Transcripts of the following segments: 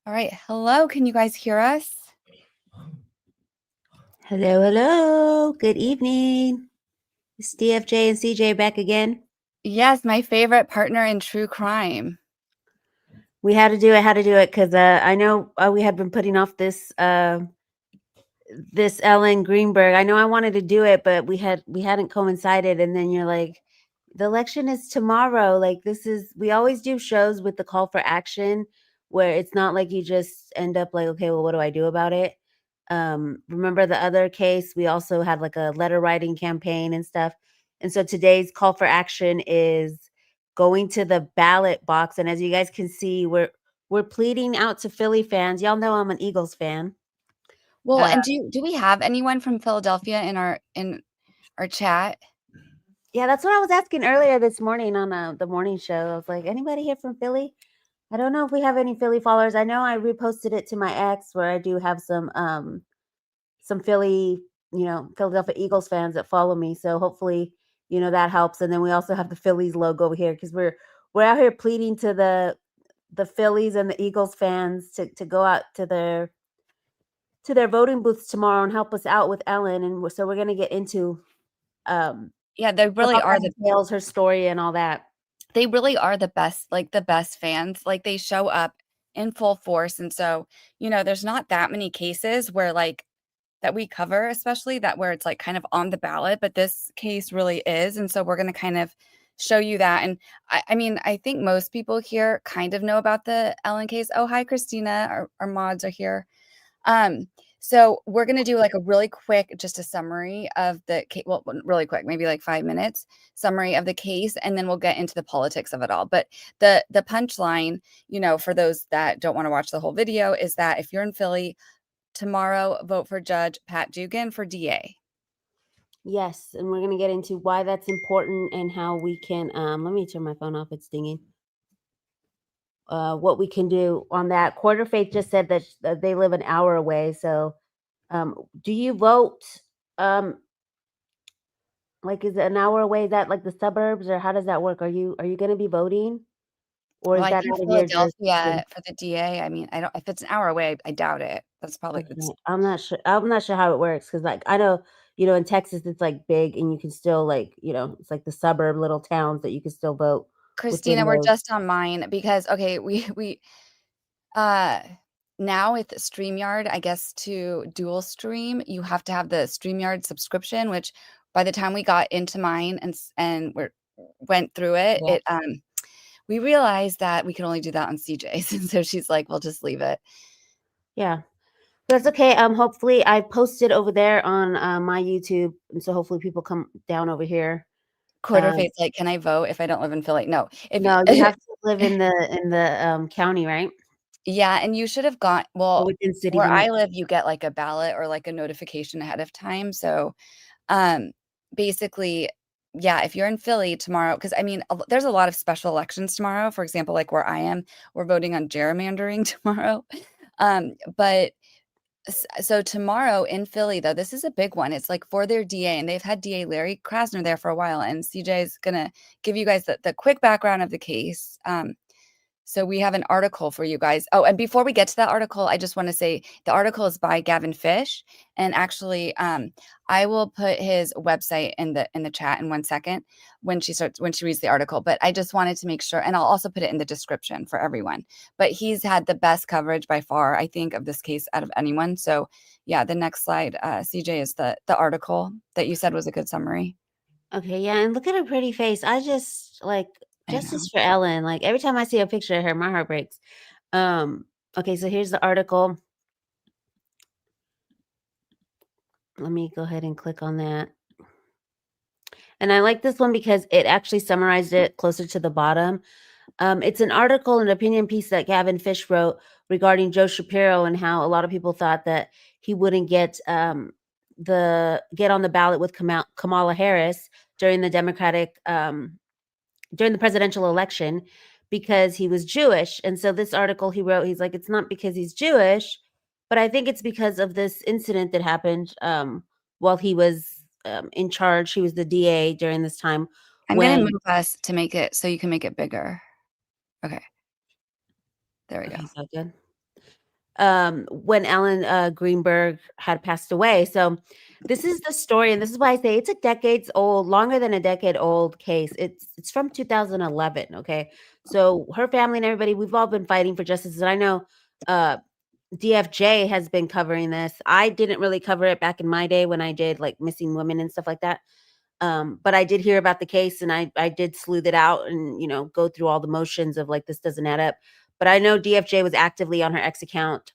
All right. Hello. Can you guys hear us? Hello, hello. Good evening. It's DFJ and CJ back again. Yes, my favorite partner in true crime. We had to do it because I know we had been putting off this Ellen Greenberg. I know I wanted to do it, but we hadn't coincided. And then you're like, the election is tomorrow. Like we always do shows with the call for action where it's not like you just end up like, okay, well, what do I do about it? Remember the other case? We also had like a letter writing campaign and stuff. And so today's call for action is going to the ballot box. And as you guys can see, we're pleading out to Philly fans. Y'all know I'm an Eagles fan. Well, and do we have anyone from Philadelphia in our chat? Yeah, that's what I was asking earlier this morning on the morning show. I was like, anybody here from Philly? I don't know if we have any Philly followers. I know I reposted it to my ex where I do have some Philly, Philadelphia Eagles fans that follow me. So hopefully, that helps. And then we also have the Phillies logo here because we're out here pleading to the Phillies and the Eagles fans to go out to their voting booths tomorrow and help us out with Ellen. And so we're gonna get into Yeah, they really are the details, her story and all that. They really are the best, like the best fans. Like they show up in full force. And so, there's not that many cases where like that we cover, especially that where it's like kind of on the ballot, but this case really is. And so we're going to kind of show you that. And I mean, I think most people here kind of know about the Ellen case. Oh, hi, Kristyna. Our mods are here. So we're going to do like a really quick, just a summary of the case. Well, really quick, maybe like 5 minutes summary of the case, and then we'll get into the politics of it all. But the punchline, for those that don't want to watch the whole video, is that if you're in Philly tomorrow, vote for Judge Pat Dugan for DA. Yes, and we're gonna get into why that's important and how we can. Let me turn my phone off. It's dinging. What we can do on that. Quarterfate just said that they live an hour away. So, do you vote? Like, is it an hour away? Is that like the suburbs, or how does that work? Are you going to be voting, or Well, is I that think out of your jurisdiction? Philadelphia for the DA. I mean, I don't. If it's an hour away, I doubt it. That's probably Okay, it's I'm not sure. I'm not sure how it works because, like, I know in Texas it's like big, and you can still like it's like the suburb little towns that you can still vote within Christina. We're those. just on mine because okay, we uh now with StreamYard, I guess to dual stream, you have to have the StreamYard subscription, which by the time we got into mine and went through it, Yeah. we realized that we could only do that on CJ's. And so she's like, we'll just leave it. Yeah. That's okay. Hopefully I posted over there on my YouTube, and so hopefully people come down over here. Quarterfate's like, can I vote if I don't live in Philly? No. If No, you have to live in the county, right? yeah, and you should have gone Or well, within city where I limits. live, you get like a ballot or like a notification ahead of time. So basically, yeah, if you're in Philly tomorrow, because I mean, there's a lot of special elections tomorrow. For example, like where I am, we're voting on gerrymandering tomorrow. But so tomorrow in Philly, though, this is a big one. It's like for their DA, and they've had DA Larry Krasner there for a while. And CJ is gonna give you guys the quick background of the case. So we have an article for you guys. Oh, and before we get to that article, I just want to say the article is by Gavin Fish, and actually, I will put his website in the chat in 1 second when she reads the article. But I just wanted to make sure, and I'll also put it in the description for everyone. But he's had the best coverage by far, I think, of this case out of anyone. So yeah, the next slide, CJ, is the article that you said was a good summary. Okay, yeah, and look at her pretty face. I just like I know. Justice for Ellen. Like every time I see a picture of her, my heart breaks. Okay, so here's the article. Let me go ahead and click on that. And I like this one because it actually summarized it closer to the bottom. It's an article, an opinion piece that Gavin Fish wrote regarding Josh Shapiro and how a lot of people thought that he wouldn't get on the ballot with Kamala Harris during the during the presidential election because he was Jewish. And so this article he wrote, he's like, it's not because he's Jewish, but I think it's because of this incident that happened while he was in charge. He was the DA during this time. I'm going to When move us to make it so you can make it bigger. Okay. There we go. Okay, so good. when Ellen Greenberg had passed away. So this is the story, and this is why I say it's a decades old, longer than a decade old case. It's from 2011. Okay, so her family and everybody, we've all been fighting for justice, and I know uh, DFJ has been covering this. I didn't really cover it back in my day when I did like missing women and stuff like that. But I did hear about the case, and I did sleuth it out and go through all the motions of like this doesn't add up. But I know DFJ was actively on her ex account.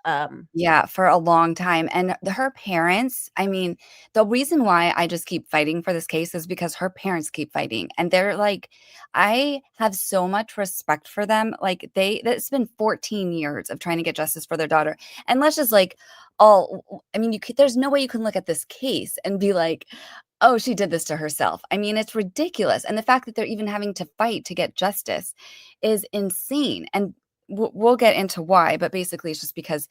Yeah, for a long time. And her parents, I mean, the reason why I just keep fighting for this case is because her parents keep fighting. And they're like, I have so much respect for them. Like it's been 14 years of trying to get justice for their daughter. And let's just like, I mean, there's no way you can look at this case and be like, oh, she did this to herself. I mean, it's ridiculous. And the fact that they're even having to fight to get justice is insane. And we'll get into why, but basically it's just because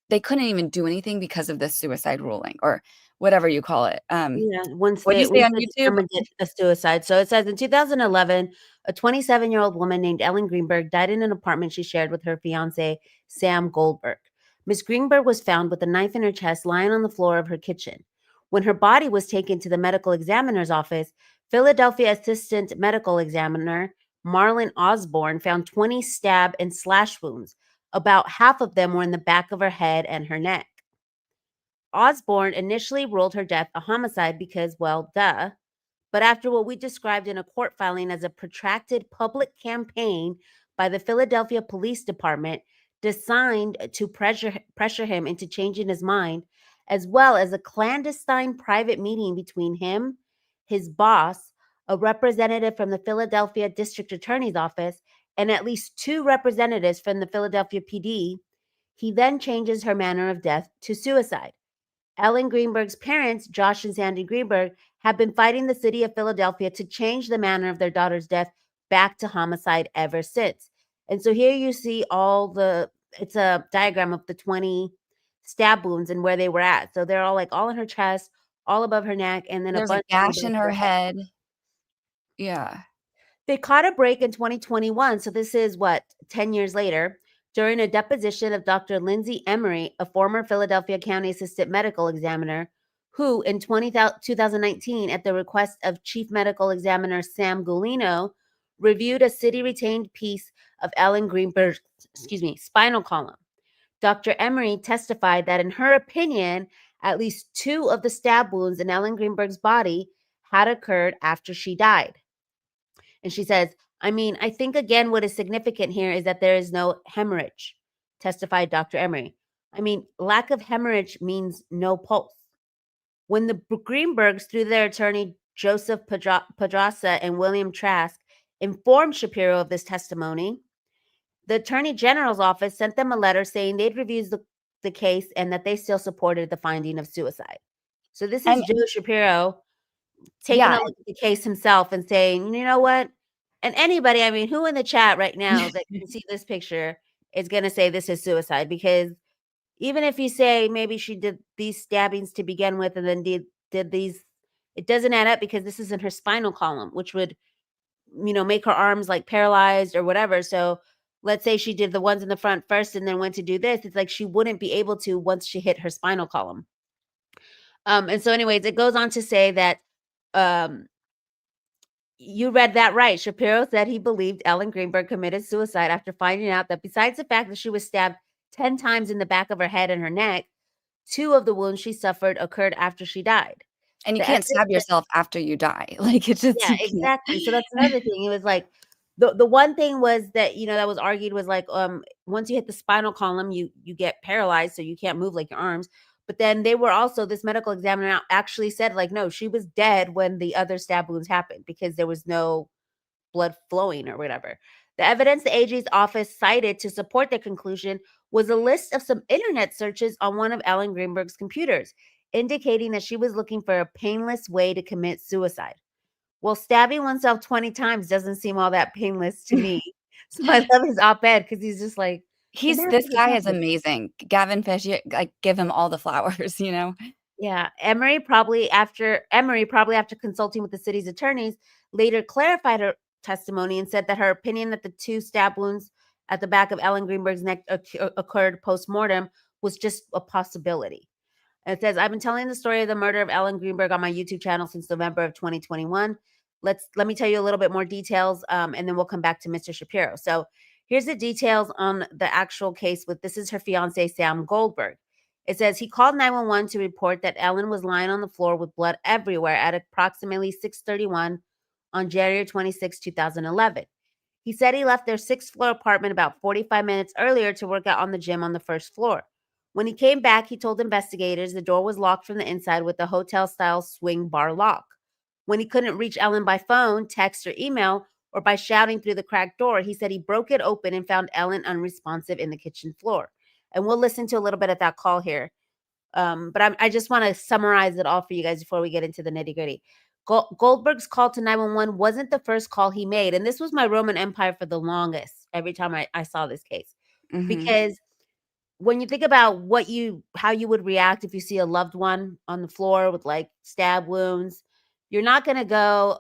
they couldn't even do anything because of this suicide ruling or whatever you call it. Yeah, once What'd you they say once on they YouTube? determined it a suicide. So it says in 2011, a 27-year-old woman named Ellen Greenberg died in an apartment she shared with her fiance, Sam Goldberg. Miss Greenberg was found with a knife in her chest lying on the floor of her kitchen. When her body was taken to the medical examiner's office, Philadelphia Assistant Medical Examiner Marlon Osborne found 20 stab and slash wounds. About half of them were in the back of her head and her neck. Osborne initially ruled her death a homicide because, well, duh. But after what we described in a court filing as a protracted public campaign by the Philadelphia Police Department designed to pressure him into changing his mind, as well as a clandestine private meeting between him, his boss, a representative from the Philadelphia District Attorney's Office, and at least 2 representatives from the Philadelphia PD, he then changes her manner of death to suicide. Ellen Greenberg's parents, Josh and Sandy Greenberg, have been fighting the city of Philadelphia to change the manner of their daughter's death back to homicide ever since. And so here you see it's a diagram of the 20 stab wounds and where they were at. So they're all in her chest, all above her neck, and then a There's a bunch in the gash back in of her her head. head. Yeah. They caught a break in 2021. So this is 10 years later, during a deposition of Dr. Lindsay Emery, a former Philadelphia County Assistant Medical Examiner, who in 2019, at the request of Chief Medical Examiner Sam Gulino, reviewed a city retained piece of Ellen Greenberg's, spinal column. Dr. Emery testified that in her opinion, at least 2 of the stab wounds in Ellen Greenberg's body had occurred after she died. And she says, I think again what is significant here is that there is no hemorrhage, testified Dr. Emery. Lack of hemorrhage means no pulse. When the Greenbergs, through their attorney Joseph Podraza and William Trask, informed Shapiro of this testimony, the Attorney General's office sent them a letter saying they'd reviewed the case and that they still supported the finding of suicide. So this is And Joe Shapiro taking a yeah, look at the case himself and saying, you know what? And anybody, who in the chat right now that can see this picture is going to say this is suicide? Because even if you say maybe she did these stabbings to begin with and then did these, it doesn't add up because this is in her spinal column, which would, make her arms like paralyzed or whatever. So let's say she did the ones in the front first and then went to do this. It's like she wouldn't be able to once she hit her spinal column. And so anyways, it goes on to say that, you read that right. Shapiro said he believed Ellen Greenberg committed suicide after finding out that besides the fact that she was stabbed 10 times in the back of her head and her neck, 2 of the wounds she suffered occurred after she died. and you The can't evidence stab yourself after you die. Like it's just Yeah, you can't. exactly. So that's another thing. It was like the one thing was that, that was argued was like, once you hit the spinal column, you get paralyzed, so you can't move like your arms. But then they were also, this medical examiner actually said like, no, she was dead when the other stab wounds happened because there was no blood flowing or whatever. The evidence the AG's office cited to support their conclusion was a list of some internet searches on one of Ellen Greenberg's computers, indicating that she was looking for a painless way to commit suicide. Well, stabbing oneself 20 times doesn't seem all that painless to me. So I love his op-ed because he's just like, This America's a guy is comedy. amazing. Gavin Fish, like give him all the flowers, you know? Yeah, Emery probably after consulting with the city's attorneys, later clarified her testimony and said that her opinion that the 2 stab wounds at the back of Ellen Greenberg's neck occurred post-mortem was just a possibility. And it says, I've been telling the story of the murder of Ellen Greenberg on my YouTube channel since November of 2021. Let me tell you a little bit more details, and then we'll come back to Mr. Shapiro. So here's the details on the actual case with, this is her fiance, Sam Goldberg. It says he called 911 to report that Ellen was lying on the floor with blood everywhere at approximately 6:31 on January 26, 2011. He said he left their sixth-floor apartment about 45 minutes earlier to work out on the gym on the first floor. When he came back, he told investigators the door was locked from the inside with a hotel-style swing bar lock. When he couldn't reach Ellen by phone, text, or email, or by shouting through the cracked door, he said he broke it open and found Ellen unresponsive in the kitchen floor. And we'll listen to a little bit of that call here. But I just want to summarize it all for you guys before we get into the nitty-gritty. Goldberg's call to 911 wasn't the first call he made. And this was my Roman Empire for the longest, every time I saw this case. Because when you think about how you would react if you see a loved one on the floor with like stab wounds, you're not going to go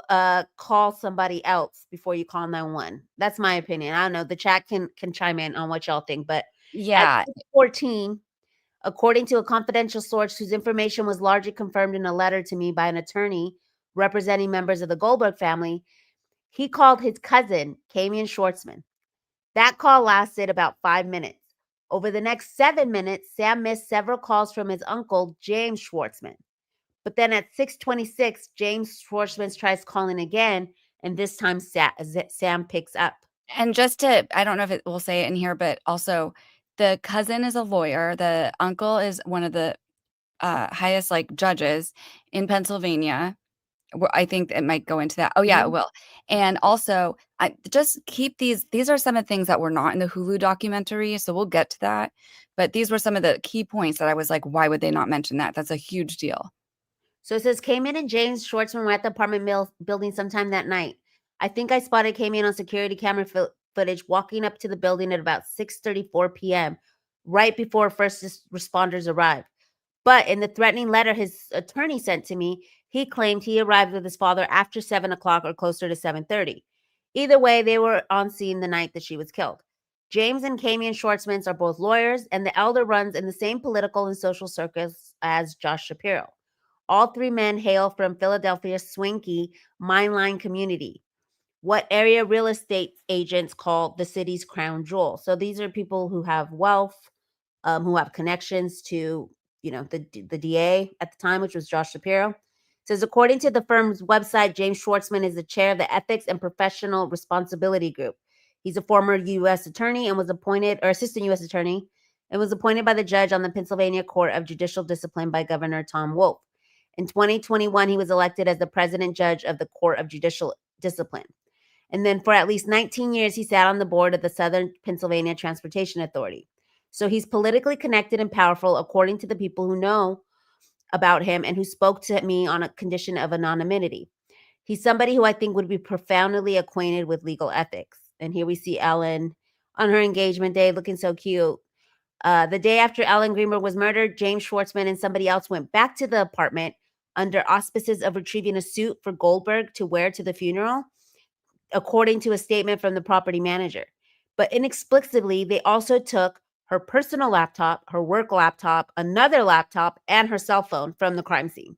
call somebody else before you call 911. That's my opinion. I don't know. The chat can chime in on what y'all think. But Yeah. at 14, according to a confidential source whose information was largely confirmed in a letter to me by an attorney representing members of the Goldberg family, he called his cousin, Kamian Schwartzman. That call lasted about 5 minutes. Over the next 7 minutes, Sam missed several calls from his uncle, James Schwartzman. But then at 6:26, James Schwartzman tries calling again, and this time Sam picks up. And just to, I don't know if it will say it in here, but also the cousin is a lawyer. The uncle is one of the highest like judges in Pennsylvania. I think it might go into that. Oh yeah, it will. And also, I just keep these are some of the things that were not in the Hulu documentary, so we'll get to that. But these were some of the key points that I was like, why would they not mention that? That's a huge deal. So it says, Kamian and James Schwartzman were at the apartment building sometime that night. I think I spotted Kamian on security camera footage walking up to the building at about 6:34 p.m., right before first responders arrived. But in the threatening letter his attorney sent to me, he claimed he arrived with his father after 7 o'clock or closer to 7:30. Either way, they were on scene the night that she was killed. James and Kamian Schwartzman are both lawyers, and the elder runs in the same political and social circles as Josh Shapiro. All three men hail from Philadelphia's swanky Mine Line community, what area real estate agents call the city's crown jewel. So these are people who have wealth, who have connections to, the DA at the time, which was Josh Shapiro. It says, according to the firm's website, James Schwartzman is the chair of the Ethics and Professional Responsibility Group. He's a former U.S. attorney and was appointed, or assistant U.S. attorney, and was appointed by the judge on the Pennsylvania Court of Judicial Discipline by Governor Tom Wolf. In 2021, he was elected as the president judge of the Court of Judicial Discipline. And then for at least 19 years, he sat on the board of the Southern Pennsylvania Transportation Authority. So he's politically connected and powerful, according to the people who know about him and who spoke to me on a condition of anonymity. He's somebody who I think would be profoundly acquainted with legal ethics. And here we see Ellen on her engagement day looking so cute. The day after Ellen Greenberg was murdered, James Schwartzman and somebody else went back to the apartment under auspices of retrieving a suit for Goldberg to wear to the funeral, according to a statement from the property manager. But inexplicably, they also took her personal laptop, her work laptop, another laptop, and her cell phone from the crime scene.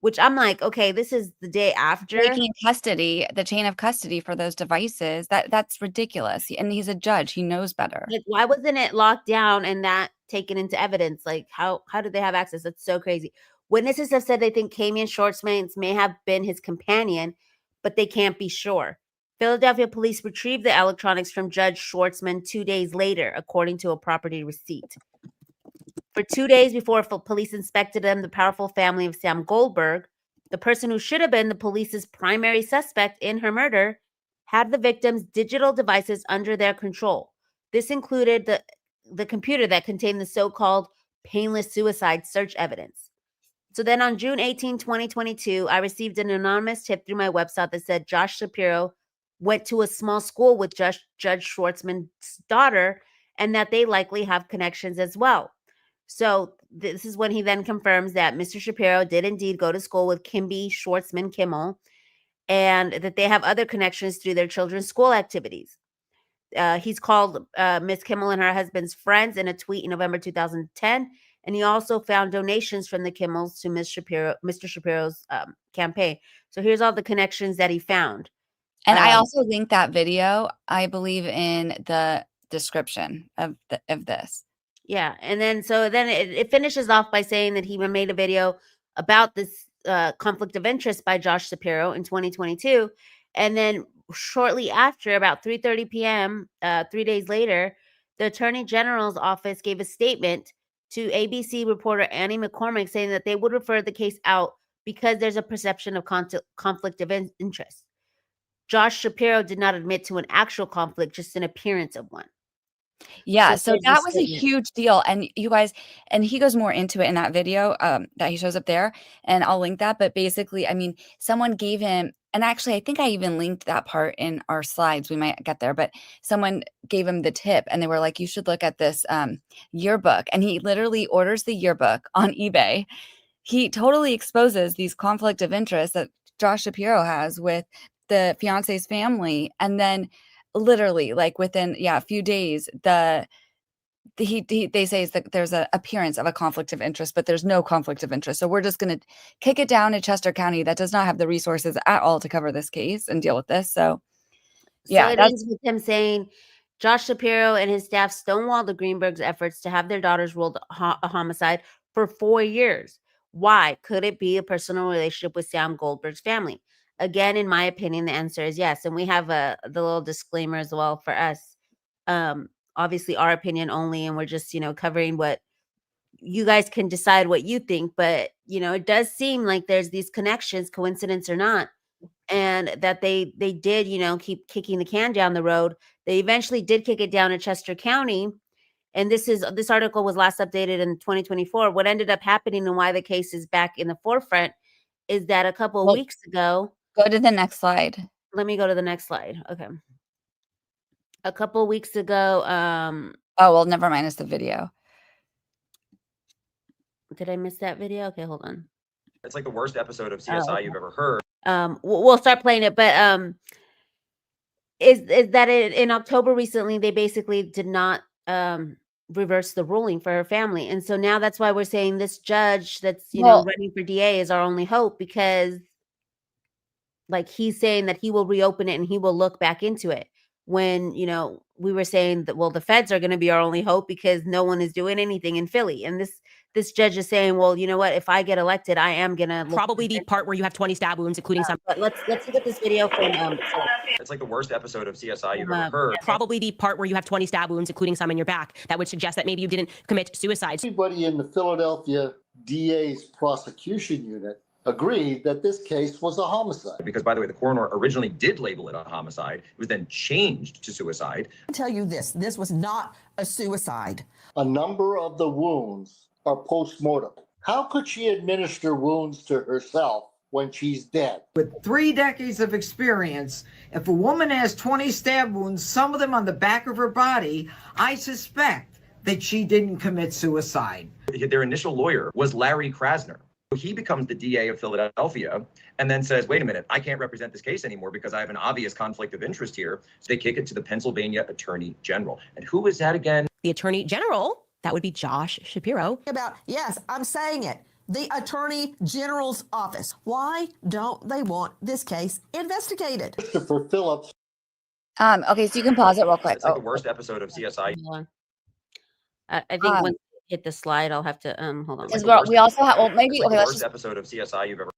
Which I'm like, okay, this is the day after. Taking custody, the chain of custody for those devices, that's ridiculous. And he's a judge. He knows better. Like, why wasn't it locked down and that taken into evidence? Like, how did they have access? That's so crazy. Witnesses have said they think Kamian Schwartzman may have been his companion, but they can't be sure. Philadelphia police retrieved the electronics from Judge Schwartzman 2 days later, according to a property receipt. For 2 days before police inspected them, the powerful family of Sam Goldberg, the person who should have been the police's primary suspect in her murder, had the victim's digital devices under their control. This included the computer that contained the so-called painless suicide search evidence. So then on June 18, 2022, I received an anonymous tip through my website that said Josh Shapiro went to a small school with Judge Schwartzman's daughter and that they likely have connections as well. So this is when he then confirms that Mr. Shapiro did indeed go to school with Kimby Schwartzman Kimmel and that they have other connections through their children's school activities. He's called Miss Kimmel and her husband's friends in a tweet in November 2010. And he also found donations from the Kimmels to Mr. Shapiro's campaign. So here's all the connections that he found. And I also linked that video, I believe, in the description of this. Yeah. And then it finishes off by saying that he made a video about this conflict of interest by Josh Shapiro in 2022. And then shortly after, about 3:30 p.m., 3 days later, the Attorney General's office gave a statement to ABC reporter Annie McCormick saying that they would refer the case out because there's a perception of conflict of interest. Josh Shapiro did not admit to an actual conflict, just an appearance of one. Yeah, so that was a huge deal. And you guys, and he goes more into it in that video that he shows up there, and I'll link that. But basically, I mean, someone gave him, and actually, I think I even linked that part in our slides. We might get there, but someone gave him the tip, and they were like, you should look at this yearbook. And he literally orders the yearbook on eBay. He totally exposes these conflict of interest that Josh Shapiro has with the fiance's family. And then literally, like within a few days, they say is that there's an appearance of a conflict of interest, but there's no conflict of interest. So we're just going to kick it down to Chester County that does not have the resources at all to cover this case and deal with this. So yeah, it ends with him saying Josh Shapiro and his staff stonewalled the Greenberg's efforts to have their daughters ruled a homicide for 4 years. Why? Could it be a personal relationship with Sam Goldberg's family? Again, in my opinion, the answer is yes. And we have the little disclaimer as well for us. Obviously, our opinion only, and we're just, covering what you guys can decide what you think. But, it does seem like there's these connections, coincidence or not, and that they did, keep kicking the can down the road. They eventually did kick it down in Chester County. And this article was last updated in 2024. What ended up happening and why the case is back in the forefront is that a couple of weeks ago. Go to the next slide. Let me go to the next slide. Okay. A couple of weeks ago. Oh, well, never mind. It's the video. Did I miss that video? Okay, hold on. It's like the worst episode of CSI you've ever heard. We'll start playing it, but is that in October recently they basically did not reverse the ruling for her family, and so now that's why we're saying this judge that's running for DA is our only hope, because like he's saying that he will reopen it and he will look back into it, when we were saying that, well, the feds are going to be our only hope because no one is doing anything in Philly, and this judge is saying, well, you know what, if I get elected, I am going to probably the part where you have 20 stab wounds, including some. But let's look at this video from it's like the worst episode of CSI you've ever heard. Probably the part where you have 20 stab wounds, including some in your back, that would suggest that maybe you didn't commit suicide. Everybody in the Philadelphia DA's prosecution unit agreed that this case was a homicide. Because, by the way, the coroner originally did label it a homicide. It was then changed to suicide. I'll tell you this was not a suicide. A number of the wounds are post-mortem. How could she administer wounds to herself when she's dead? With 3 decades of experience, if a woman has 20 stab wounds, some of them on the back of her body, I suspect that she didn't commit suicide. Their initial lawyer was Larry Krasner. He becomes the DA of Philadelphia and then says, wait a minute, I can't represent this case anymore because I have an obvious conflict of interest here. So they kick it to the Pennsylvania Attorney General. And who is that again? The Attorney General, that would be Josh Shapiro. Yes, I'm saying it. The Attorney General's office. Why don't they want this case investigated? Christopher Phillips. Okay, so you can pause it real quick. It's like the worst episode of CSI. I think once I hit the slide, I'll have to hold on. Because we also have, well, maybe like okay. the Let's worst episode of CSI you've ever.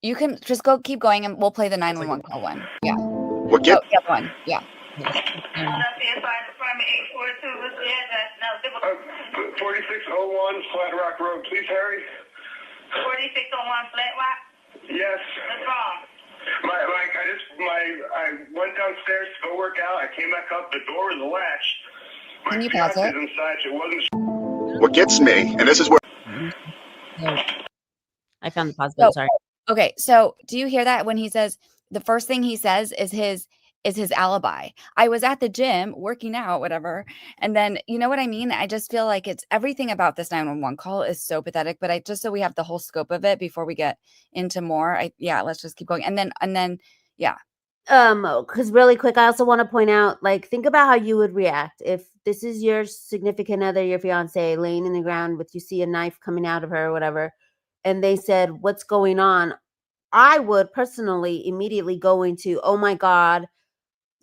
You can just keep going, and we'll play the 911 call one. Yeah. What get? The other one. Yeah. 4601 Flat Rock Road, please, Harry. 4601 Flat Rock? Yes. What's wrong? I went downstairs to go work out. I came back up. The door was a latch. Can you pause it? Inside. It wasn't. What gets me, and this is where I found the pause button. Sorry. Okay, so do you hear that when he says the first thing he says is his alibi? I was at the gym working out, whatever. And then, you know what I mean? I just feel like it's everything about this 911 call is so pathetic, but I just, so we have the whole scope of it before we get into more. Let's just keep going. And then, yeah. Because really quick, I also want to point out, like, think about how you would react if this is your significant other, your fiance, laying in the ground with, you see a knife coming out of her or whatever, and they said, "What's going on?" I would personally immediately go into, "Oh my God,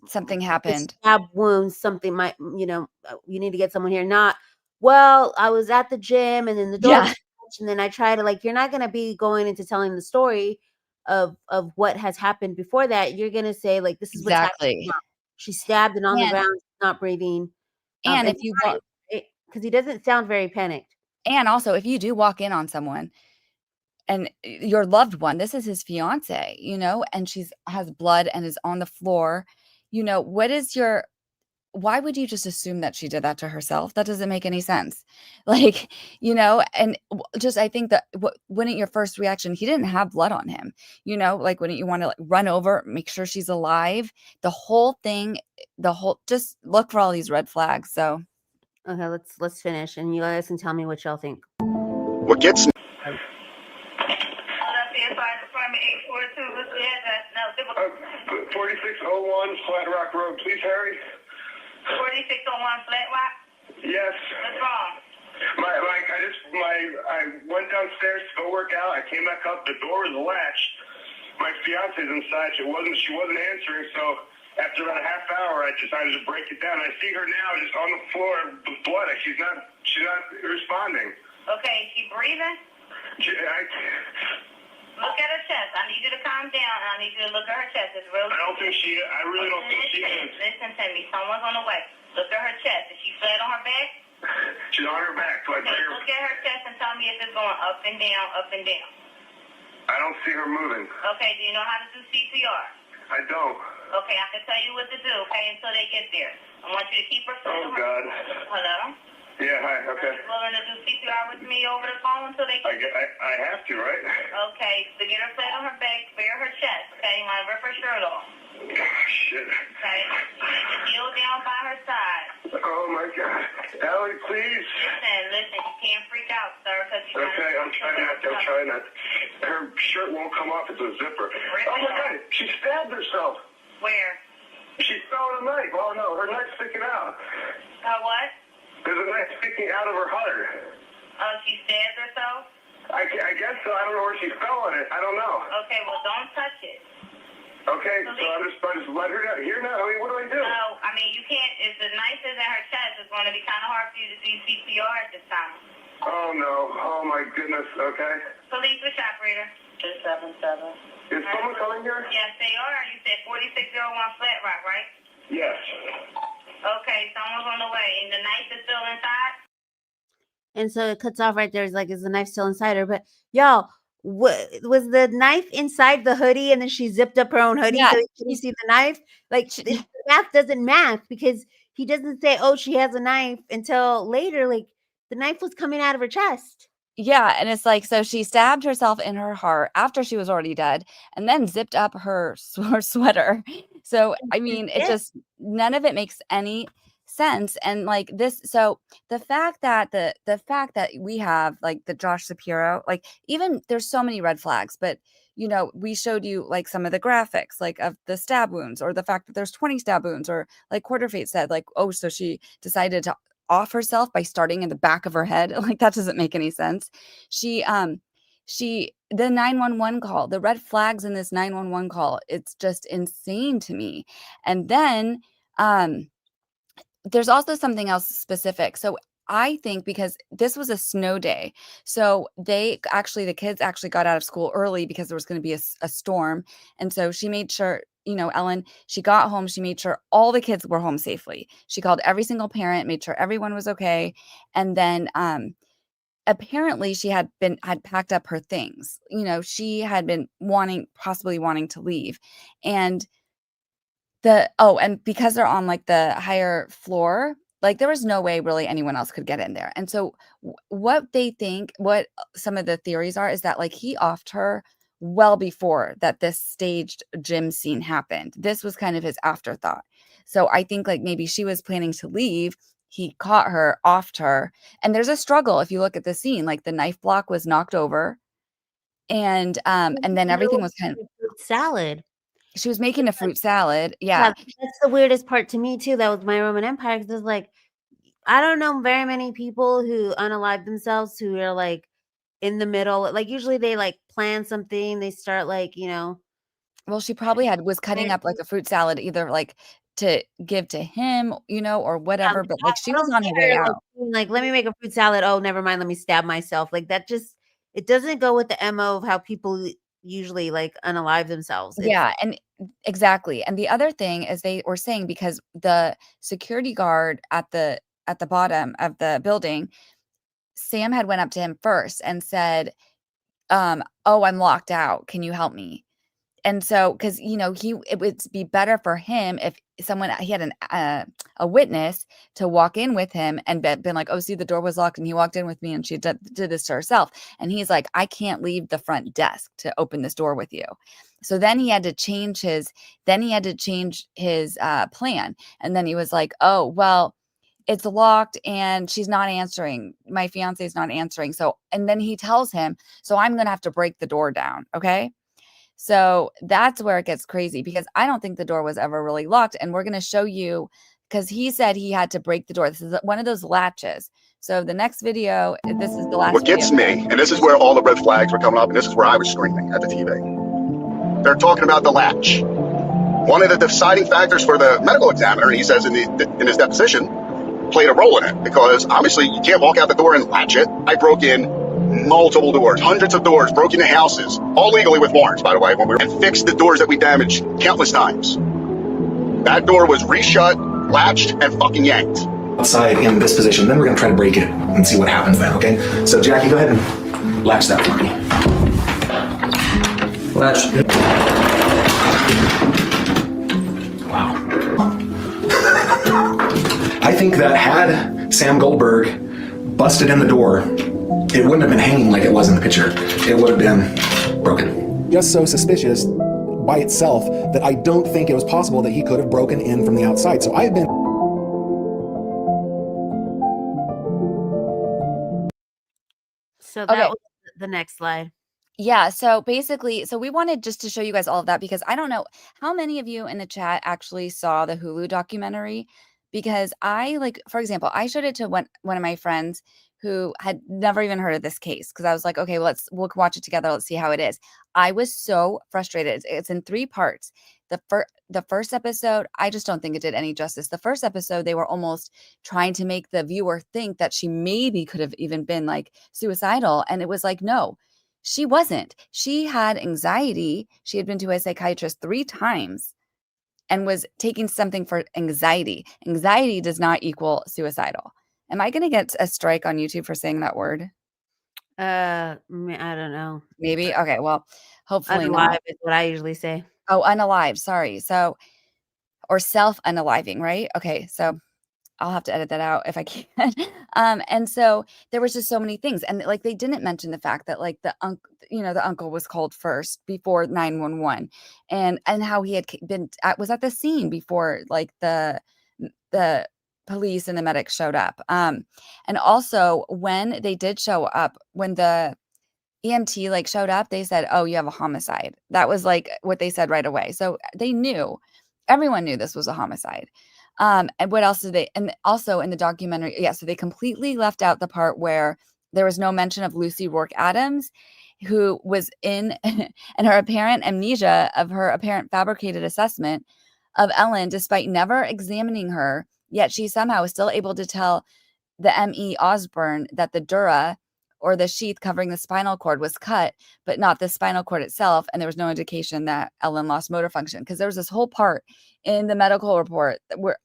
Something the happened. stab wounds, something might, you need to get someone here." Not, "Well, I was at the gym and then the door Yeah, was touched, and then I try to," like, you're not gonna be going into telling the story of what has happened before that. You're gonna say, like, "This is what's happening exactly. now. She's stabbed and on the And ground, not breathing." and And if you walk because he doesn't sound very panicked. and also if you do walk in on someone and your loved one, this is his fiance, and she's has blood and is on the floor, what is your why would you just assume that she did that to herself? That doesn't make any sense. Like, and just I think that wouldn't your first reaction, he didn't have blood on him, like wouldn't you want to like run over, make sure she's alive? The whole thing, just look for all these red flags. So Okay, let's finish, and you guys can tell me what y'all think. What gets Philadelphia Fire Department 842. What's the address? No, 4601 Flat Rock Road. Please hurry. 4601 Flat Rock. Yes. What's wrong? I went downstairs to go work out. I came back up. The door was latched. My fiance's inside. She wasn't answering. So after about a half hour, I decided to break it down. I see her now, just on the floor with blood. She's not responding. Okay, is she breathing? Look at her chest. I need you to calm down. I need you to look at her chest. It's really. I really don't think she is. Listen to me. Someone's on the way. Look at her chest. Is she flat on her back? She's on her back. So Okay, look at her chest and tell me if it's going up and down, up and down. I don't see her moving. Okay, do you know how to do CPR? I don't. Okay, I can tell you what to do, okay, until they get there. I want you to keep her flat Oh, on her. God. Hello? Yeah, hi, okay. Are you willing to do CPR with me over the phone until they get I have to, right? Okay, so get her flat on her back, bare her chest, okay? You want to rip her shirt off. Shit. Okay? You need to kneel down by her side. Oh, my God. Ellie, please. Listen, you can't freak out, sir, because you Okay, I'm trying not. Her shirt won't come off. It's a zipper. Oh, my God. She stabbed herself. Where? She fell with a knife. Oh, no. Her knife's sticking out. What? There's a knife sticking out of her heart. Oh, she stabbed herself? I guess so. I don't know where she fell on it. I don't know. Okay, well, don't touch it. Okay, so I just let her down. Here now. I mean, what do I do? No, I mean, you can't. If the knife is in her chest, it's going to be kind of hard for you to do CPR at this time. Oh, no. Oh, my goodness. Okay. Police with operator. 277. Is someone coming here? Yes, they are. You said 4601 Flat Rock, right? Yes. Okay, someone's on the way. And the knife is still inside? And so it cuts off right there. It's like, is the knife still inside her? But y'all, was the knife inside the hoodie, and then she zipped up her own hoodie so you can see the knife? Like, the math doesn't math, because he doesn't say, "Oh, she has a knife," until later. Like, the knife was coming out of her chest. yeah, and it's like, so she stabbed herself in her heart after she was already dead, and then zipped up her sweater. So I mean, it just, none of it makes any sense. And like this, so the fact that we have like the Josh Shapiro, like, even there's so many red flags, but we showed you like some of the graphics, like of the stab wounds, or the fact that there's 20 stab wounds, or like Quarterfate said, like, oh, so she decided to off herself by starting in the back of her head. Like, that doesn't make any sense. The 911 call, the red flags in this 911 call, it's just insane to me. And then there's also something else specific. So I think because this was a snow day, so the kids actually got out of school early because there was going to be a storm. And so she made sure, Ellen, she got home, she made sure all the kids were home safely. She called every single parent, made sure everyone was okay. And then apparently she had packed up her things. She had been possibly wanting to leave. And and because they're on like the higher floor, like there was no way really anyone else could get in there. And so what some of the theories are is that like he offed her well before that this staged gym scene happened. This was kind of his afterthought. So I think like maybe she was planning to leave. He caught her, offed her. And there's a struggle. If you look at the scene, like the knife block was knocked over, and then everything was kind of salad. she was making a fruit salad. Yeah, Yeah. that's the weirdest part to me too. That was my Roman Empire, because it's like, I don't know very many people who unalive themselves who are like in the middle. Like usually they like plan something, they start like, Well, she probably was cutting up like a fruit salad, either like to give to him, or whatever. But like she I was don't on see her way her out. like, let me make a fruit salad. Oh, never mind, let me stab myself. Like that just, it doesn't go with the MO of how people usually like unalive themselves. Yeah, and exactly. And the other thing is they were saying, because the security guard at the bottom of the building, Sam had went up to him first and said, "Oh, I'm locked out. Can you help me?" And so, because it would be better for him if he had a witness to walk in with him and been like, "Oh, see, the door was locked and he walked in with me and she did this to herself." And he's like, "I can't leave the front desk to open this door with you." So then he had to change his plan. And then he was like, "Oh, well, it's locked and she's not answering. My fiance is not answering." So, and then he tells him, "So I'm going to have to break the door down." Okay. So that's where it gets crazy, because I don't think the door was ever really locked. And we're going to show you, because he said he had to break the door. This is one of those latches. So the next video, this is the last What gets me, and this is where all the red flags were coming up, and this is where I was screaming at the TV. They're talking about the latch. One of the deciding factors for the medical examiner, he says in his deposition, played a role in it, because obviously you can't walk out the door and latch it. I broke in multiple doors, hundreds of doors, broke into houses, all legally with warrants, by the way, and fixed the doors that we damaged countless times. That door was reshut, latched, and fucking yanked. Outside in this position, then we're gonna try to break it and see what happens then, okay? So Jackie, go ahead and latch that for me. Latch. Wow. I think that had Sam Goldberg busted in the door, it wouldn't have been hanging like it was in the picture. It would have been broken. Just so suspicious by itself that I don't think it was possible that he could have broken in from the outside. So I've been... So that was the next slide. Yeah. So basically, we wanted just to show you guys all of that, because I don't know how many of you in the chat actually saw the Hulu documentary, because for example, I showed it to one of my friends who had never even heard of this case, because I was like, okay, we'll watch it together. Let's see how it is. I was so frustrated. It's in 3 parts. The first episode, I just don't think it did any justice. The first episode, they were almost trying to make the viewer think that she maybe could have even been like suicidal. And it was like, no, she wasn't. She had anxiety. She had been to a psychiatrist 3 times and was taking something for anxiety. Anxiety does not equal suicidal. Am I going to get a strike on YouTube for saying that word? I don't know. Maybe. Okay. Well, hopefully not. Unalive is what I usually say. Oh, unalive. Sorry. So, or self-unaliving, right? Okay. So I'll have to edit that out if I can. And so there was just so many things. And like, they didn't mention the fact that like the uncle was called first before 911, and how he had was at the scene before like the police and the medics showed up. And also when they did show up, when the EMT like showed up, they said, "Oh, you have a homicide." That was like what they said right away. So they knew, everyone knew this was a homicide. And what else did they, and also in the documentary, yeah, so they completely left out the part where there was no mention of Lucy Rourke Adams, who was in and her apparent amnesia of her apparent fabricated assessment of Ellen, despite never examining her, yet she somehow was still able to tell the M.E. Osborne that the dura, or the sheath covering the spinal cord, was cut, but not the spinal cord itself. And there was no indication that Ellen lost motor function, because there was this whole part in the medical report where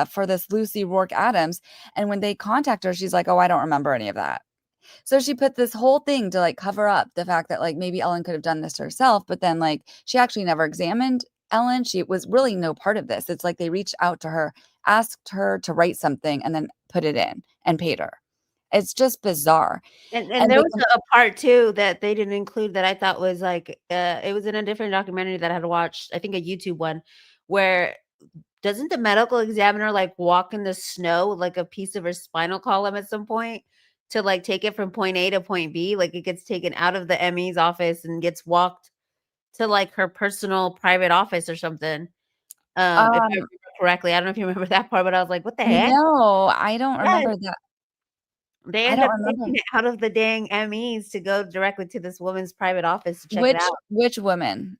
for this Lucy Rourke Adams. And when they contact her, she's like, "Oh, I don't remember any of that." So she put this whole thing to like cover up the fact that like maybe Ellen could have done this herself, but then like she actually never examined Ellen. She was really no part of this. It's like they reached out to her, asked her to write something, and then put it in and paid her. It's just bizarre. And there was a part too that they didn't include that I thought was like, it was in a different documentary that I had watched, I think a YouTube one, where doesn't the medical examiner like walk in the snow with like a piece of her spinal column at some point to like take it from point A to point B? Like it gets taken out of the ME's office and gets walked to like her personal private office or something. If I remember correctly, I don't know if you remember that part, but I was like, "What the heck?" No, I don't Yes. remember that. They I end don't up remember. taking it out of the dang MEs to go directly to this woman's private office to check it out. Which woman?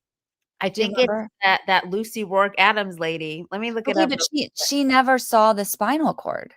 I Do you think it's remember? that Lucy Rourke Adams lady. Let me look it Okay, up. but she never saw the spinal cord.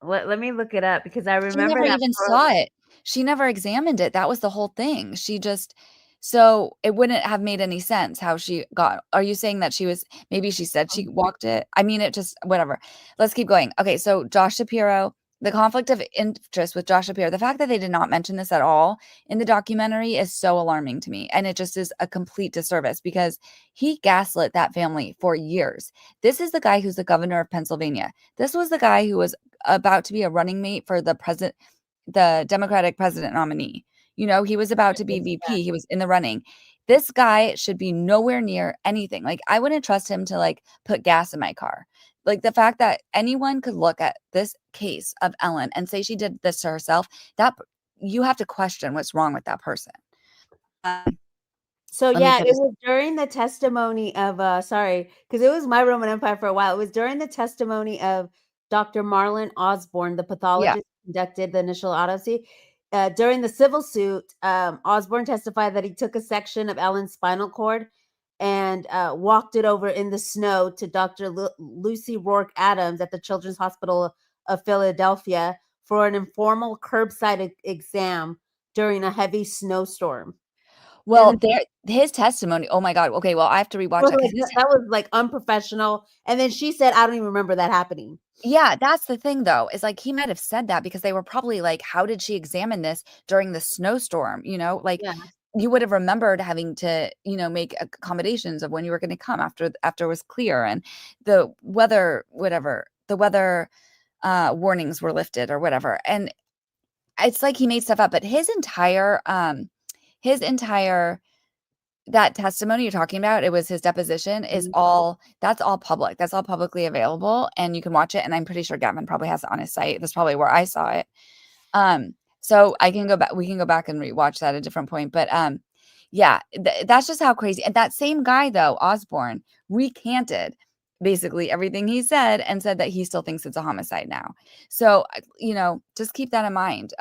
Let me look it up because I She remember never that even part. saw it. She never examined it. That was the whole thing. She just so it wouldn't have made any sense how she got. Are you saying that she was maybe she said she walked it? I mean, it just whatever. Let's keep going. Okay, so Josh Shapiro, the conflict of interest with Josh Shapiro, the fact that they did not mention this at all in the documentary is so alarming to me. And it just is a complete disservice because he gaslit that family for years. This is the guy who's the governor of Pennsylvania. This was the guy who was about to be a running mate for the Democratic president nominee. You know, he was about to be VP. He was in the running. This guy should be nowhere near anything. Like, I wouldn't trust him to like put gas in my car. Like the fact that anyone could look at this case of Ellen and say she did this to herself, that you have to question what's wrong with that person. So Let me yeah, get it this. was during the testimony of sorry, because it was my Roman Empire for a while. It was during the testimony of Dr. Marlon Osborne, the pathologist who conducted the initial autopsy. During the civil suit, Osborne testified that he took a section of Ellen's spinal cord and walked it over in the snow to Dr. Lucy Rourke Adams at the Children's Hospital of Philadelphia for an informal curbside exam during a heavy snowstorm. Well, his testimony. Oh my God. Okay, well, I have to rewatch that because That was like unprofessional. And then she said, "I don't even remember that happening." yeah, that's the thing though, is like he might have said that because they were probably like, how did she examine this during the snowstorm? You know, like Yeah. you would have remembered having to, you know, make accommodations of when you were going to come after it was clear and the weather, whatever, the weather warnings were lifted or whatever. And it's like he made stuff up, but his entire that testimony you're talking about, it was his deposition, is that's all public. That's all publicly available and you can watch it. And I'm pretty sure Gavin probably has it on his site. That's probably where I saw it. So I can go back, we can go back and rewatch that at a different point. But yeah, that's just how crazy. And that same guy though, Osborne, recanted basically everything he said and said that he still thinks it's a homicide now. So, you know, just keep that in mind.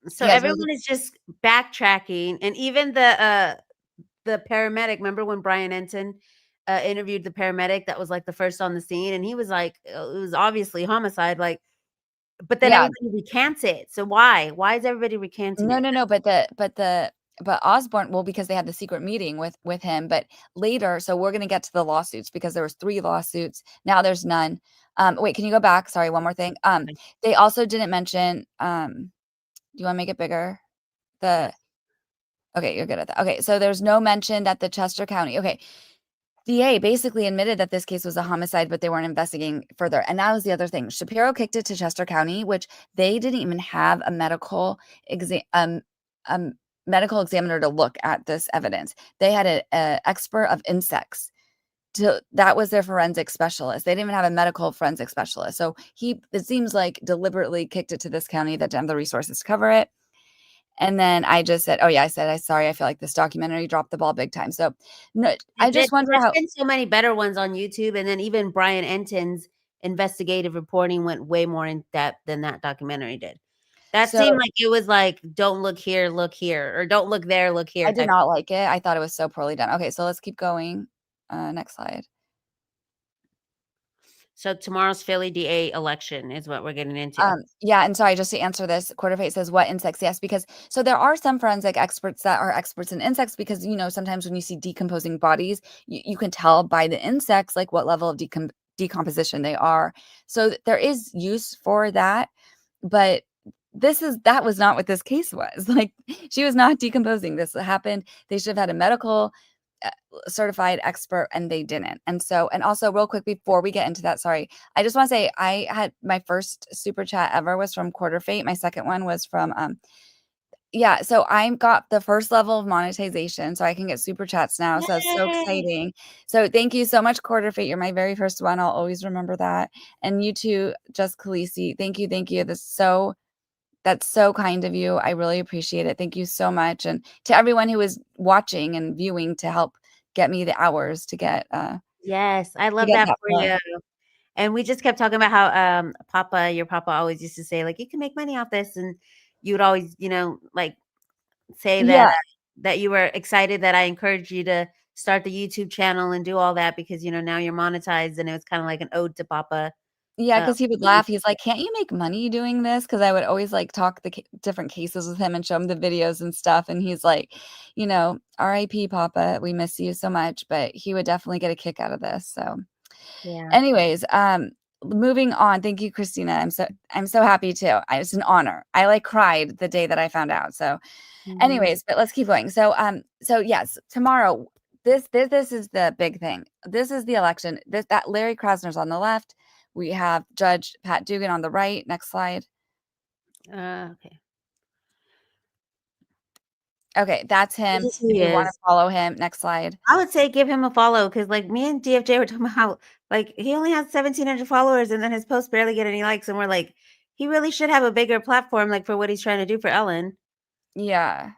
So everyone is just backtracking, and even the paramedic. Remember when Brian Entin interviewed the paramedic that was like the first on the scene, and he was like, it was obviously homicide. Like, but then everybody recants it. So why? Why is everybody recanting it? No. But Osborne, well, because they had the secret meeting with him. But later, so we're gonna get to the lawsuits because there was 3 lawsuits. Now there's none. Wait, can you go back? Sorry, one more thing. They also didn't mention. Do you want to make it bigger? Okay, you're good at that. Okay, so there's no mention that the Chester County. Okay, DA basically admitted that this case was a homicide, but they weren't investigating further. And that was the other thing. Shapiro kicked it to Chester County, which they didn't even have a medical medical examiner to look at this evidence. They had an expert of insects. That was their forensic specialist. They didn't even have a medical forensic specialist. So it seems like deliberately kicked it to this county that didn't have the resources to cover it. And then I just said, oh yeah, I'm sorry. I feel like this documentary dropped the ball big time. So no, I just wonder how. There's been so many better ones on YouTube. And then even Brian Entin's investigative reporting went way more in depth than that documentary did. That seemed like it was like, don't look here, or don't look there, look here. I did not like it. I thought it was so poorly done. Okay, so let's keep going. Next slide. So tomorrow's Philly DA election is what we're getting into. Yeah, and sorry, just to answer this, quarterfate says what insects? Yes, because so there are some forensic experts that are experts in insects because, you know, sometimes when you see decomposing bodies, you can tell by the insects like what level of decomposition they are. So there is use for that, but that was not what this case was. Like, she was not decomposing. This happened. They should have had a medical certified expert and they didn't. And also real quick before we get into that, sorry, I just want to say I had my first super chat ever was from Quarterfate. My second one was from yeah, so I got the first level of monetization, so I can get super chats now. So that's so exciting. So thank you so much, Quarterfate. You're my very first one. I'll always remember that. And you too, Just Khaleesi. Thank you. That's so kind of you. I really appreciate it. Thank you so much. And to everyone who is watching and viewing to help get me the hours to get Yes, I love get that that for far. you. And we just kept talking about how your papa always used to say, like, you can make money off this, and you would always, like, say that Yeah. that you were excited that I encouraged you to start the YouTube channel and do all that because now you're monetized, and it was kind of like an ode to Papa. Yeah, because he would laugh. He's like, "Can't you make money doing this?" Because I would always like talk the different cases with him and show him the videos and stuff. And he's like, "R.I.P. Papa, we miss you so much." But he would definitely get a kick out of this. So, Yeah. anyways, moving on. Thank you, Kristyna. I'm so happy too. It's an honor. I like cried the day that I found out. So, anyways, but let's keep going. So yes, tomorrow. This is the big thing. This is the election. That Larry Krasner's on the left. We have Judge Pat Dugan on the right. Next slide. Okay. Okay, that's him. This is who If he you want to is. follow him, next slide. I would say give him a follow because, like, me and DFJ were talking about how, like, he only has 1,700 followers and then his posts barely get any likes, and we're like, he really should have a bigger platform, like, for what he's trying to do for Ellen. Yeah.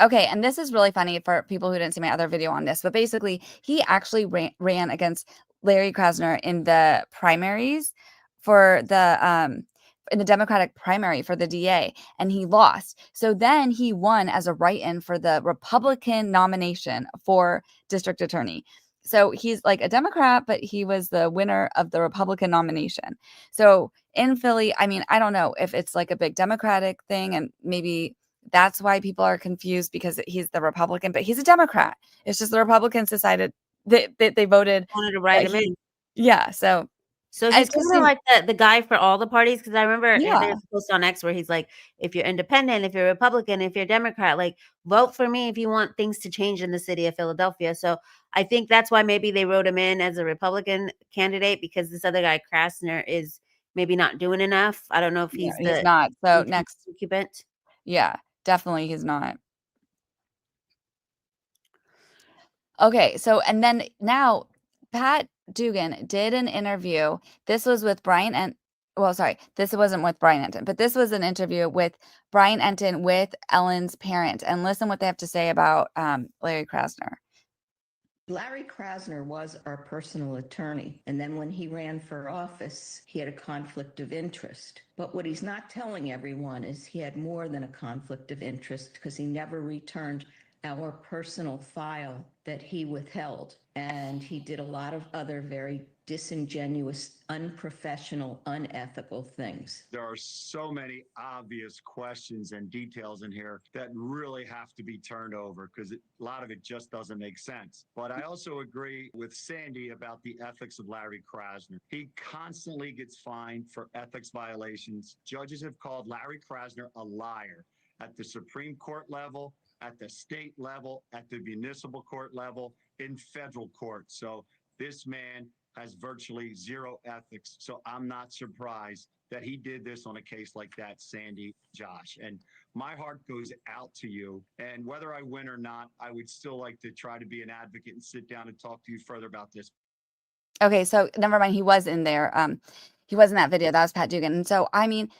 Okay, and this is really funny for people who didn't see my other video on this, but basically, he actually ran against Larry Krasner in the primaries for the in the Democratic primary for the DA, and he lost. So then he won as a write-in for the Republican nomination for district attorney. So he's like a Democrat, but he was the winner of the Republican nomination. So in Philly, I mean, I don't know if it's like a big Democratic thing, and maybe that's why people are confused because he's the Republican, but he's a Democrat. It's just the Republicans decided that they voted. Wanted to write him in. Yeah. So he's kind of like the guy for all the parties. Because I remember there's a post on X where he's like, if you're independent, if you're Republican, if you're Democrat, like, vote for me if you want things to change in the city of Philadelphia. So I think that's why maybe they wrote him in as a Republican candidate, because this other guy, Krasner, is maybe not doing enough. I don't know if he's not. So next. Incumbent. Yeah, definitely he's not. Okay, so and then now Pat Dugan did an interview. This was with Brian and this wasn't with Brian Entin, but this was an interview with Brian Entin with Ellen's parents. And listen what they have to say about Larry Krasner. Larry Krasner was our personal attorney, and then when he ran for office, he had a conflict of interest. But what he's not telling everyone is he had more than a conflict of interest, because he never returned our personal file that he withheld. And he did a lot of other very disingenuous, unprofessional, unethical things. There are so many obvious questions and details in here that really have to be turned over, because a lot of it just doesn't make sense. But I also agree with Sandy about the ethics of Larry Krasner. He constantly gets fined for ethics violations. Judges have called Larry Krasner a liar at the Supreme Court level, at the state level, at the municipal court level, in federal court. So this man has virtually zero ethics. So I'm not surprised that he did this on a case like that, Sandy, Josh. And my heart goes out to you. And whether I win or not, I would still like to try to be an advocate and sit down and talk to you further about this. Okay, so never mind. He was in there. He was in that video. That was Pat Dugan. And so, I mean,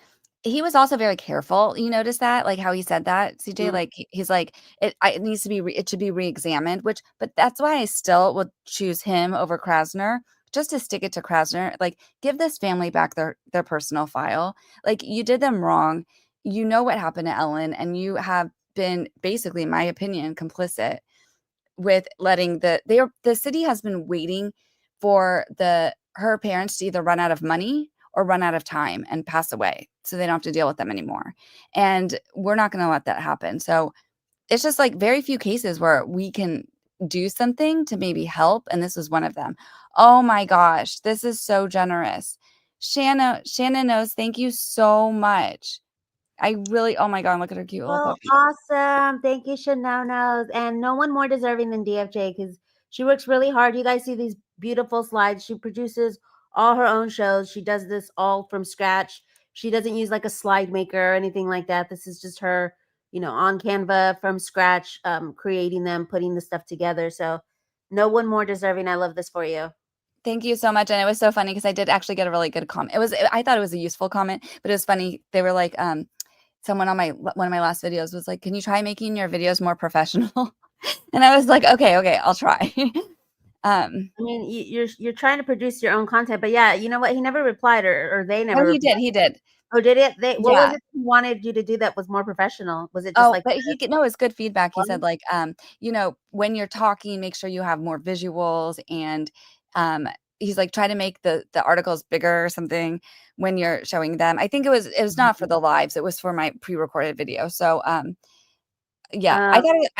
he was also very careful. You notice that, like how he said that, CJ, Mm-hmm. like he's like, it needs to be, it should be re-examined, but that's why I still would choose him over Krasner, just to stick it to Krasner. Like, give this family back their personal file. Like, you did them wrong. You know what happened to Ellen, and you have been basically, in my opinion, complicit with letting the city has been waiting for her parents to either run out of money or run out of time and pass away, so they don't have to deal with them anymore. And we're not going to let that happen. So it's just like very few cases where we can do something to maybe help. And this was one of them. Oh my gosh, this is so generous. Shannonos, thank you so much. I really, oh my God, look at her cute little Oh, puppy. awesome. Thank you, Shannonos. And no one more deserving than DFJ, because she works really hard. You guys see these beautiful slides. She produces all her own shows. She does this all from scratch. She doesn't use like a slide maker or anything like that. This is just her, on Canva from scratch, creating them, putting the stuff together. So no one more deserving. I love this for you. Thank you so much. And it was so funny because I did actually get a really good comment. I thought it was a useful comment, but it was funny. They were like, someone on one of my last videos was like, "Can you try making your videos more professional?" And I was like, "Okay, I'll try." I mean, you're trying to produce your own content, but yeah, you know what? He never replied, or they never. No, he replied. did. He did. Oh, did it? What was Yeah. it he wanted you to do that was more professional? Was it just Oh, like but no, it's good feedback. He said one? like, when you're talking, make sure you have more visuals, and he's like, try to make the articles bigger or something when you're showing them. I think it was not for the lives, it was for my pre-recorded video. So yeah, I got it.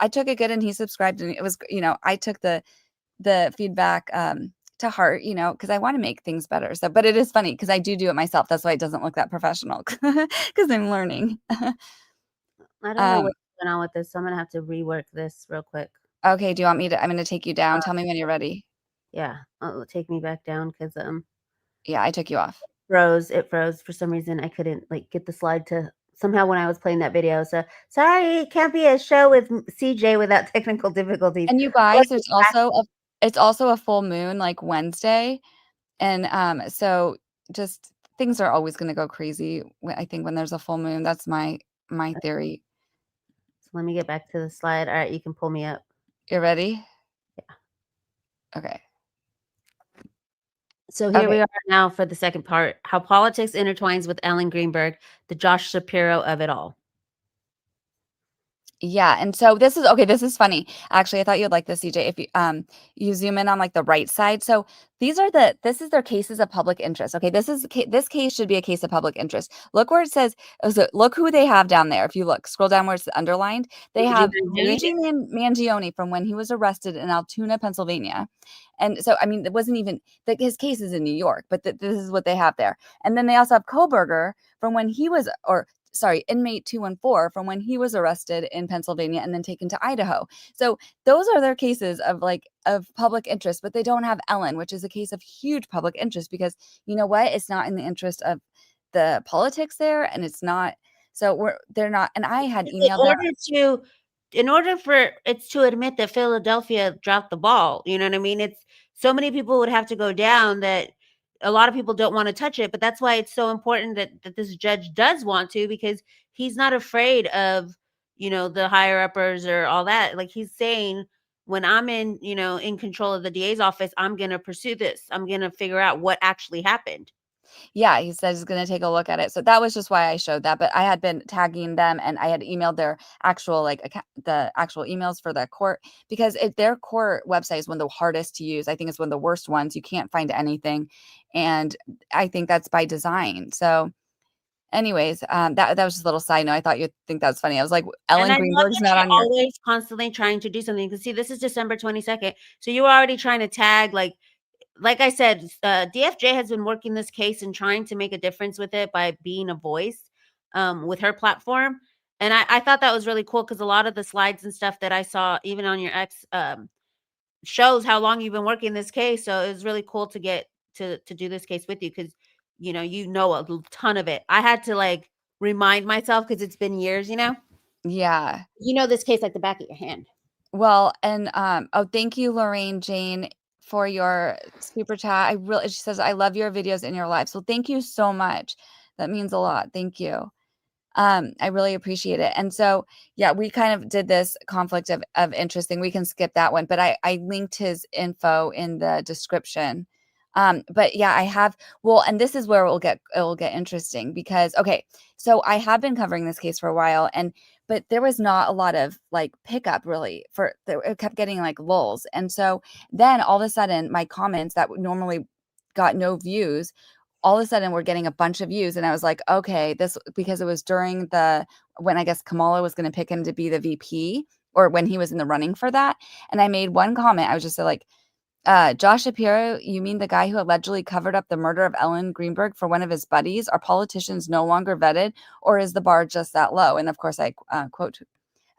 I took it good, and he subscribed, and it was, I took the feedback to heart, because I want to make things better. So, but it is funny because I do it myself. That's why it doesn't look that professional, because I'm learning. I don't know what's going on with this, so I'm gonna have to rework this real quick. Okay, do you want me to? I'm gonna take you down. Tell me when you're ready. Yeah, take me back down because yeah, I took you off. It froze for some reason. I couldn't like get the slide to somehow when I was playing that video. So sorry, it can't be a show with CJ without technical difficulties. And you guys, it's also a full moon like Wednesday, and so just things are always going to go crazy. I think when there's a full moon, that's my theory. So let me get back to the slide. All right, you can pull me up. You're ready? Yeah. Okay. So here we are now for the second part: how politics intertwines with Ellen Greenberg, the Josh Shapiro of it all. Yeah, and so this is funny. Actually, I thought you'd like this, CJ. If you zoom in on like the right side. So this is their cases of public interest. Okay, this case should be a case of public interest. Look where it says, look who they have down there. If you scroll down where it's underlined, they have Luigi Mangione from when he was arrested in Altoona, Pennsylvania. And so, I mean, it wasn't even his case is in New York, but this is what they have there. And then they also have Koberger from when he was, inmate 214 from when he was arrested in Pennsylvania and then taken to Idaho. So those are their cases of public interest, but they don't have Ellen, which is a case of huge public interest because you know what? It's not in the interest of the politics there, and it's not. So they're not. And I had emailed in order for it's to admit that Philadelphia dropped the ball. You know what I mean? It's so many people would have to go down that a lot of people don't want to touch it, but that's why it's so important that this judge does want to, because he's not afraid of, the higher uppers or all that. Like he's saying, when I'm in control of the DA's office, I'm going to pursue this. I'm going to figure out what actually happened. Yeah, he said he's going to take a look at it. So that was just why I showed that. But I had been tagging them, and I had emailed their actual the actual emails for the court, because their court website is one of the hardest to use. I think it's one of the worst ones. You can't find anything, and I think that's by design. So, anyways, that was just a little side note. I thought you'd think that's funny. I was like, Ellen Greenberg's not on your. Always constantly trying to do something. Because see, this is December 22nd, so you were already trying to tag like I said, DFJ has been working this case and trying to make a difference with it by being a voice with her platform. And I thought that was really cool because a lot of the slides and stuff that I saw, even on your ex, shows how long you've been working this case. So it was really cool to get to do this case with you because, you know a ton of it. I had to remind myself because it's been years, Yeah. This case like the back of your hand. Well, and thank you, Lorraine Jane, for your super chat. She says, I love your videos and your live. So thank you so much. That means a lot. Thank you. I really appreciate it. And so, yeah, we kind of did this conflict of interest thing. We can skip that one, but I linked his info in the description. But yeah, I have, and this is where it will get interesting because, okay, so I have been covering this case for a while but there was not a lot of pickup really it kept getting lulls. And so then all of a sudden my comments that normally got no views, all of a sudden we're getting a bunch of views. And I was like, okay, because it was during when I guess Kamala was going to pick him to be the VP or when he was in the running for that. And I made one comment. I was just Josh Shapiro, you mean the guy who allegedly covered up the murder of Ellen Greenberg for one of his buddies? Are politicians no longer vetted, or is the bar just that low? And of course, I put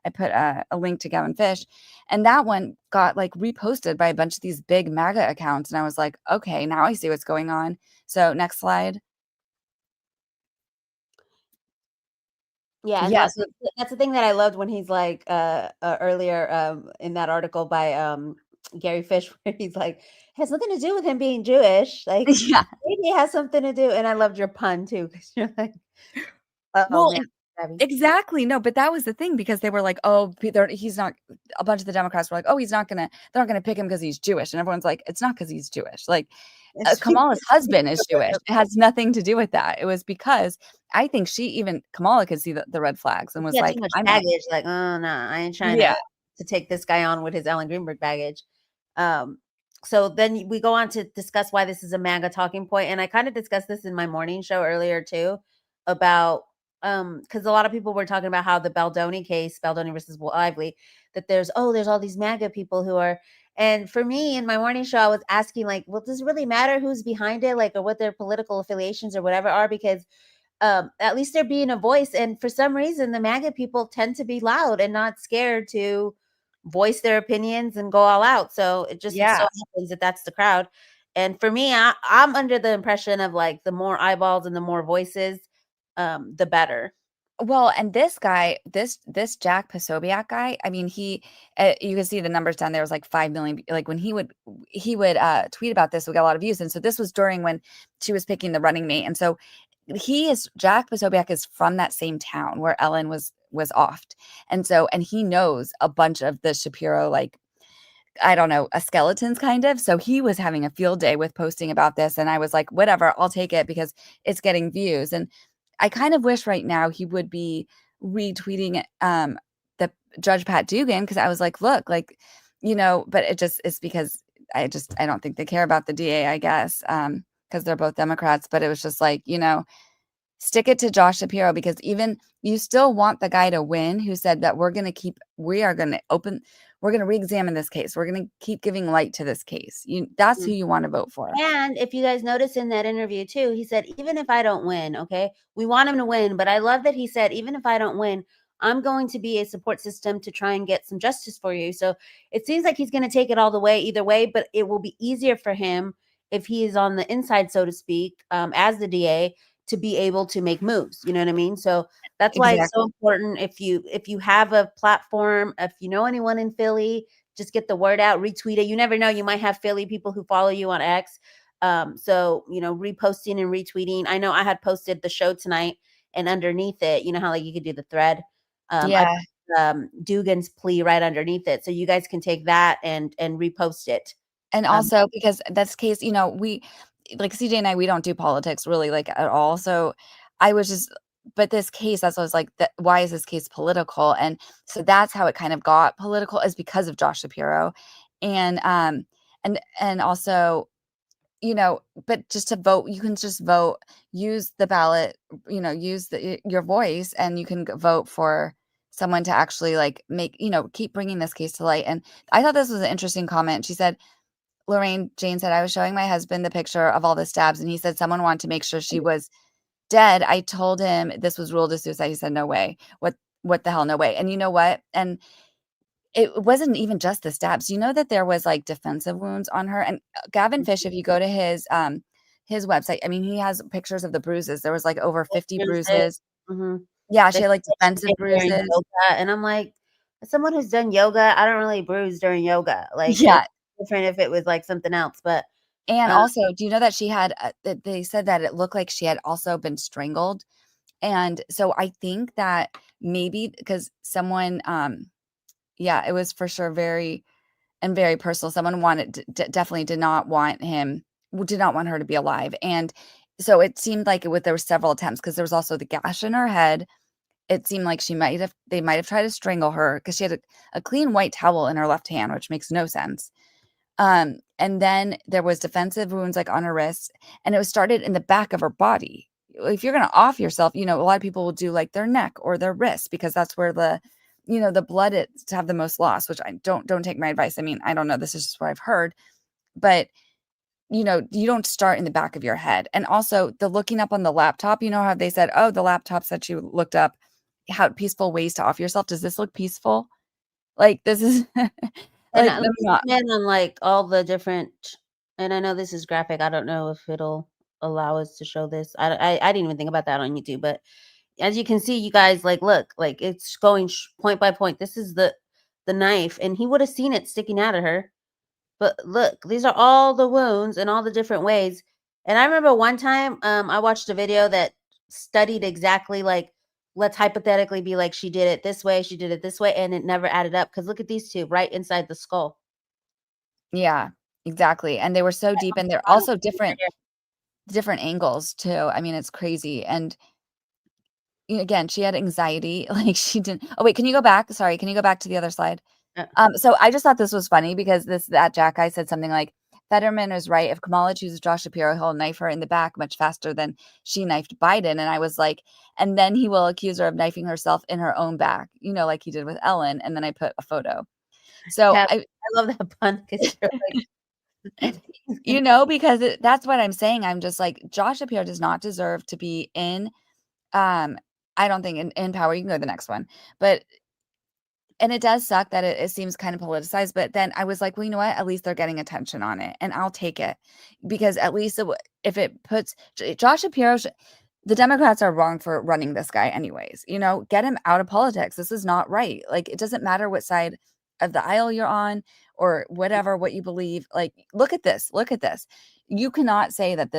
a link to Gavin Fish, and that one got reposted by a bunch of these big MAGA accounts. And I was like, okay, now I see what's going on. So next slide. Yeah, and that's the thing that I loved when he's earlier in that article by Gary Fish, where he's like, has nothing to do with him being Jewish. Yeah, maybe it has something to do. And I loved your pun too, because you're Well, man. exactly. No, but that was the thing because they were like, oh, he's not. A bunch of the Democrats were like, oh, they're not gonna pick him because he's Jewish, and everyone's like, it's not because he's Jewish. Like Kamala's husband is Jewish. It has nothing to do with that. It was because I think Kamala could see the red flags and was Yeah, like, too much I'm not. baggage. Like, oh no, I ain't trying Yeah. to take this guy on with his Ellen Greenberg baggage. So then we go on to discuss why this is a MAGA talking point, and I kind of discussed this in my morning show earlier too, about because a lot of people were talking about how the Baldoni case, Baldoni versus Lively, that there's all these MAGA people who are, and for me in my morning show, I was asking like, well, does it really matter who's behind it, like, or what their political affiliations or whatever are, because at least they're being a voice, and for some reason the MAGA people tend to be loud and not scared to voice their opinions and go all out. So it just so happens that that's the crowd. And for me, I'm under the impression of like the more eyeballs and the more voices, the better. Well, and this guy, this Jack Posobiec guy, I mean, you can see the numbers down there. It was like 5 million. Like when he would tweet about this, we got a lot of views. And so this was during when she was picking the running mate. And so Jack Posobiec is from that same town where Ellen was offed. And he knows a bunch of the Shapiro, like, I don't know, skeletons kind of. So he was having a field day with posting about this. And I was like, whatever, I'll take it because it's getting views. And I kind of wish right now he would be retweeting the Judge Pat Dugan, because I was like, look, like, but it's because I don't think they care about the DA, I guess, because they're both Democrats. But it was just like, stick it to Josh Shapiro, because even you still want the guy to win who said that we're going to re-examine this case. We're going to keep giving light to this case. That's who you want to vote for. And if you guys notice in that interview too, he said, even if I don't win, okay, we want him to win. But I love that he said, even if I don't win, I'm going to be a support system to try and get some justice for you. So it seems like he's going to take it all the way, either way, but it will be easier for him if he is on the inside, so to speak, as the DA, to be able to make moves. You know what I mean? So that's why it's so important. If you have a platform, if you know anyone in Philly, just get the word out, retweet it. You never know. You might have Philly people who follow you on X. So, reposting and retweeting. I know I had posted the show tonight, and underneath it, you know how like you could do the thread. I put, Dugan's plea right underneath it. So you guys can take that and repost it. And also because that's case, we like CJ and I, we don't do politics really like at all. So I was just, but this case, that's what I was like, why is this case political? And so that's how it kind of got political, is because of Josh Shapiro. And also, but just to vote, you can just vote, use the ballot, use your voice, and you can vote for someone to actually like keep bringing this case to light. And I thought this was an interesting comment. She said, Jane said, I was showing my husband the picture of all the stabs, and he said someone wanted to make sure she was dead. I told him this was ruled a suicide. He said, no way. What the hell? No way. And you know what? And it wasn't even just the stabs. You know that there was like defensive wounds on her. And Gavin Fish, if you go to his website, I mean, he has pictures of the bruises. There was like over 50 bruises. Mm-hmm. Yeah, she had like defensive bruises. And I'm like, as someone who's done yoga, I don't really bruise during yoga. Like, yeah. Different if it was like something else, but also, do you know that she had they said that it looked like she had also been strangled? And so I think that maybe because someone it was for sure very personal. Someone definitely did not want her to be alive. And so it seemed like there were several attempts, because there was also the gash in her head. It seemed like they might have tried to strangle her, because she had a clean white towel in her left hand, which makes no sense. And then there was defensive wounds like on her wrists, and it was started in the back of her body. If you're going to off yourself, a lot of people will do like their neck or their wrist, because that's where the blood is to have the most loss, which I don't take my advice. I mean, I don't know. This is just what I've heard, but you don't start in the back of your head. And also the looking up on the laptop, how they said, oh, the laptop said she looked up how peaceful ways to off yourself. Does this look peaceful? Like this is like on like all the different, and I know this is graphic. I don't know if it'll allow us to show this. I didn't even think about that on YouTube, but as you can see, you guys, like, look, like it's going point by point. This is the knife, and he would have seen it sticking out of her. But look, these are all the wounds and all the different ways. And I remember one time I watched a video that studied exactly like let's hypothetically be like, she did it this way, she did it this way, and it never added up. Because look at these two right inside the skull. Yeah, exactly. And they were so deep, and they're also different angles too. I mean, it's crazy. And again, she had anxiety. Like she didn't. Oh wait, can you go back? Sorry, can you go back to the other slide? So I just thought this was funny because that Jack guy said something like, Fetterman is right. If Kamala chooses Josh Shapiro, he'll knife her in the back much faster than she knifed Biden. And I was like, and then he will accuse her of knifing herself in her own back, like he did with Ellen. And then I put a photo. So I love that pun because because that's what I'm saying. I'm just like, Josh Shapiro does not deserve to be in, I don't think in power. You can go to the next one, and it does suck that it seems kind of politicized, but then I was like, well, you know what? At least they're getting attention on it, and I'll take it because at least if it puts Josh Shapiro, the Democrats are wrong for running this guy anyways. Get him out of politics. This is not right. Like, it doesn't matter what side of the aisle you're on or whatever, what you believe. Like, look at this. Look at this. You cannot say that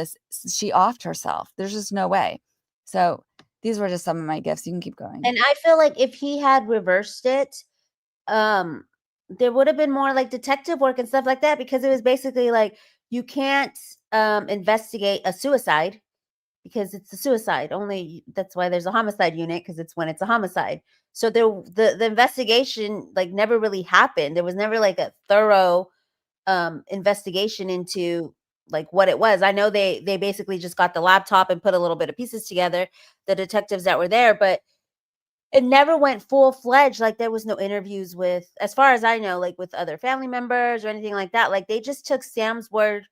she offed herself. There's just no way. So these were just some of my gifts. You can keep going. And I feel like if he had reversed it, there would have been more like detective work and stuff like that, because it was basically like, you can't investigate a suicide because it's a suicide. Only that's why there's a homicide unit, because it's when it's a homicide. So the investigation like never really happened. There was never like a thorough investigation into like what it was. I know they basically just got the laptop and put a little bit of pieces together, the detectives that were there, but it never went full-fledged. Like, there was no interviews with, as far as I know, like with other family members or anything like that. Like, they just took Sam's word.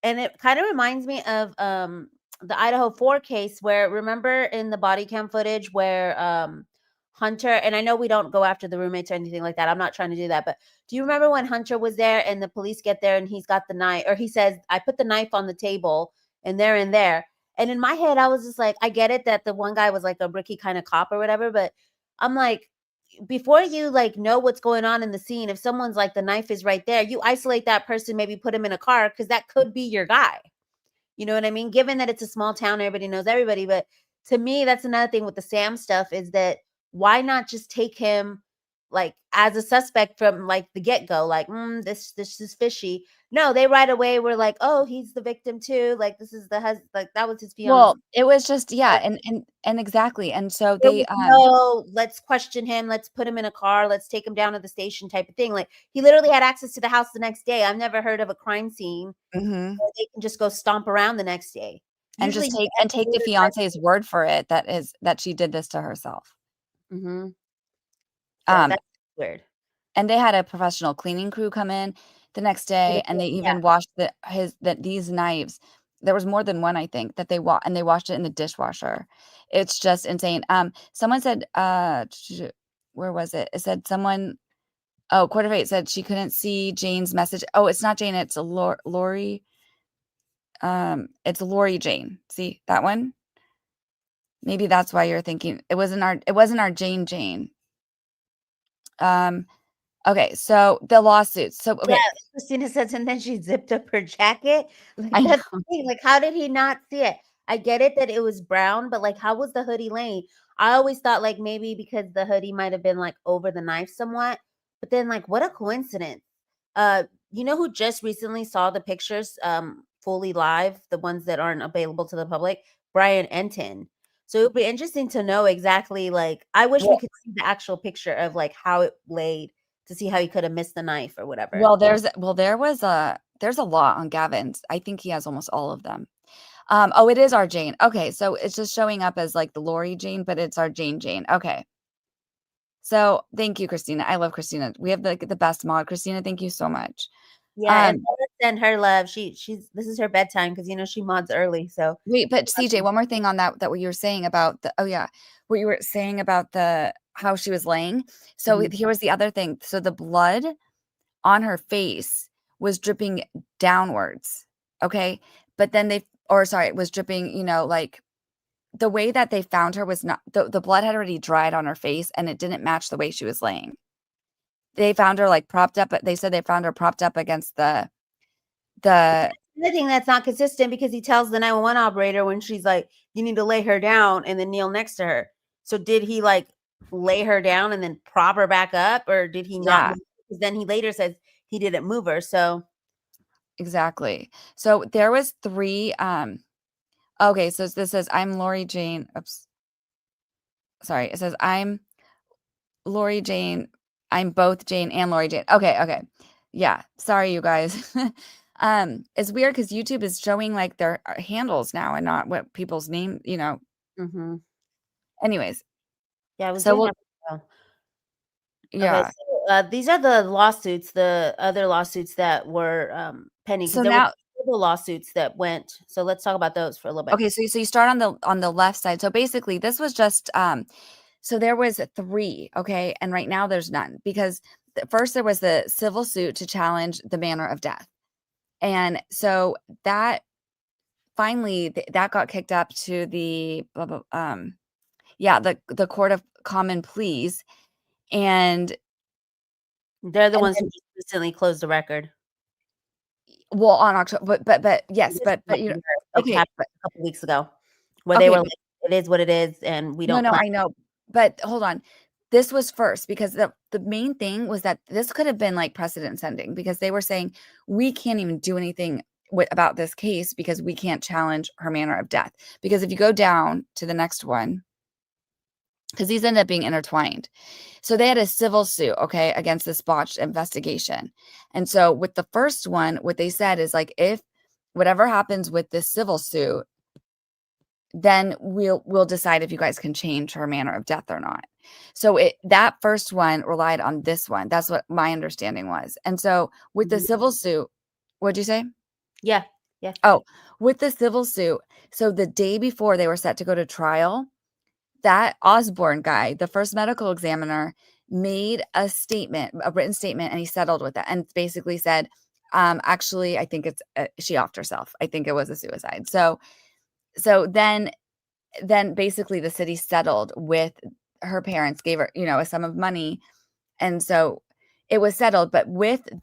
And it kind of reminds me of the Idaho 4 case, where, remember in the body cam footage where Hunter, and I know we don't go after the roommates or anything like that, I'm not trying to do that, but do you remember when Hunter was there and the police get there and he's got the knife, or he says, I put the knife on the table and they're in there. And in my head, I was just like, I get it that the one guy was like a rookie kind of cop or whatever, but I'm like, before you like know what's going on in the scene, if someone's like, the knife is right there, you isolate that person, maybe put him in a car, because that could be your guy. You know what I mean? Given that it's a small town, everybody knows everybody. But to me, that's another thing with the Sam stuff, is that why not just take him like as a suspect from like the get-go? Like, this is fishy. No, they right away were like, oh, he's the victim too. Like, this is the husband. Like, that was his fiance. Well, it was just, and exactly. And so they no, let's question him, let's put him in a car, let's take him down to the station type of thing. Like, he literally had access to the house the next day. I've never heard of a crime scene where they can just go stomp around the next day. And Usually just take the fiance's word for it that she did this to herself. So that's weird. And they had a professional cleaning crew come in the next day, and they even washed these knives. There was more than one, I think, that they washed it in the dishwasher. It's just insane. Someone said, where was it? It said quarterfate said she couldn't see Jane's message. Oh, it's not Jane. It's Lori. It's Lori Jane. See that one? Maybe that's why you're thinking it wasn't our Jane. Okay, so the lawsuits. So okay. Yeah, Kristyna says, and then she zipped up her jacket. Like, that's the thing. Like, how did he not see it? I get it that it was brown, but like, how was the hoodie laying? I always thought like maybe because the hoodie might have been like over the knife somewhat, but then like, what a coincidence. You know who just recently saw the pictures fully live, the ones that aren't available to the public? Brian Entin. So it would be interesting to know exactly, like, I wish we could see the actual picture of like how it laid, to see how he could have missed the knife or whatever. Well, there's a lot on Gavin's. I think he has almost all of them. Oh, it is our Jane. Okay, so it's just showing up as like the Lori Jane, but it's our Jane. Okay. So thank you, Kristyna. I love Kristyna. We have the best mod. Kristyna, thank you so much. Yeah, and send her love. This is her bedtime, because she mods early. So wait, but CJ, one more thing on that what you were saying about what you were saying about how she was laying. So here was the other thing. So the blood on her face was dripping downwards. Okay. But then it was dripping, like the way that they found her was not, the blood had already dried on her face, and it didn't match the way she was laying. They found her like propped up. They said they found her propped up against the thing that's not consistent, because he tells the 911 operator when she's like, you need to lay her down and then kneel next to her. So did he like lay her down and then prop her back up, or did he not? Yeah. Because then he later says he didn't move her. So Exactly. So there was 3, okay, so this says, I'm Lori Jane. Oops. Sorry. It says, I'm Lori Jane. I'm both Jane and Lori Jane. Okay. Yeah. Sorry, you guys. It's weird because YouTube is showing like their handles now and not what people's name, mhm. anyways. Yeah, I was So doing we'll, that. Okay, yeah. so these are the lawsuits, the other lawsuits that were pending, because So there were now, several lawsuits that went. So let's talk about those for a little bit. okay, so you start on the left side. So basically this was just so there was 3, okay, and right now there's none because first there was the civil suit to challenge the manner of death. And so that finally that got kicked up to the the Court of Common Pleas, and They're the ones then, who just recently closed the record. well, on October, but yes, but Like okay, happened a couple weeks ago, where they okay, were like, "It is what it is," and we no, don't. I know, but hold on. This was first because the main thing was that this could have been like precedent setting because they were saying we can't even do anything about this case because we can't challenge her manner of death. Because if you go down to the next one, because these end up being intertwined. So they had a civil suit, okay, against this botched investigation. And so with the first one, what they said is like, if whatever happens with this civil suit, then we'll decide if you guys can change her manner of death or not. So that first one relied on this one. That's what my understanding was. And so with the civil suit, what'd you say? Yeah. Oh, with the civil suit. So the day before they were set to go to trial, that Osborne guy, the first medical examiner, made a written statement, and he settled with it and basically said, actually, I think it's she offed herself. I think it was a suicide. So then basically the city settled with her parents, gave her, a sum of money. And so it was settled, but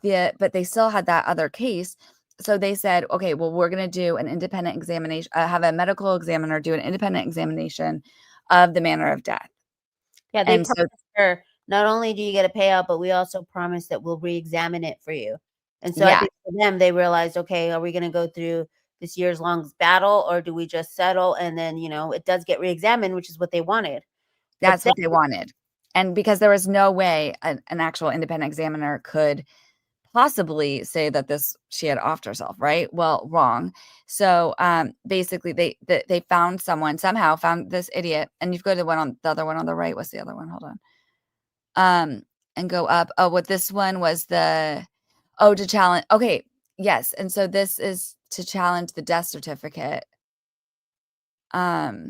they still had that other case. So they said, okay, well, we're going to do an independent examination, have a medical examiner do an independent examination of the manner of death. Yeah, they And so promised her, not only do you get a payout, but we also promise that we'll re-examine it for you. And so I yeah, think for them, they realized, okay, are we going to go through this years long battle, or do we just settle and then, it does get re-examined, which is what they wanted. that's what they wanted. And because there was no way an actual independent examiner could possibly say that she had offed herself, right? Well, wrong. So basically they somehow found this idiot, and you've got the other one on the right. What's the other one? Hold on. And go up. Oh, what this one was to challenge. Okay. Yes. And so this is to challenge the death certificate. Yeah.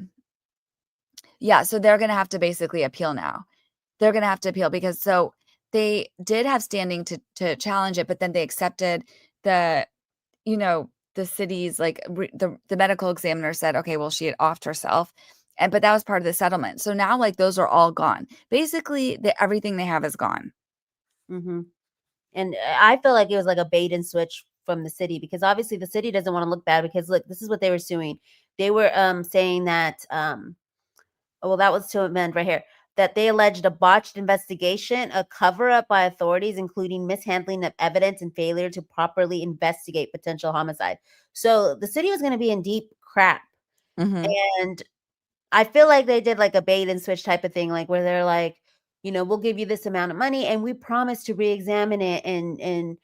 So they're going to have to basically appeal now. They're going to have to appeal because they did have standing to challenge it, but then they accepted the city's the medical examiner said, okay, well, she had offed herself, but that was part of the settlement. So now those are all gone. Basically, everything they have is gone. Mm-hmm. And I feel like it was like a bait and switch from the city, because obviously the city doesn't want to look bad, because look, this is what they were suing. They were saying that, well, that was to amend right here, that they alleged a botched investigation, a cover-up by authorities, including mishandling of evidence and failure to properly investigate potential homicide. So the city was going to be in deep crap. Mm-hmm. And I feel like they did like a bait and switch type of thing, like where they're like, we'll give you this amount of money and we promise to re-examine it, and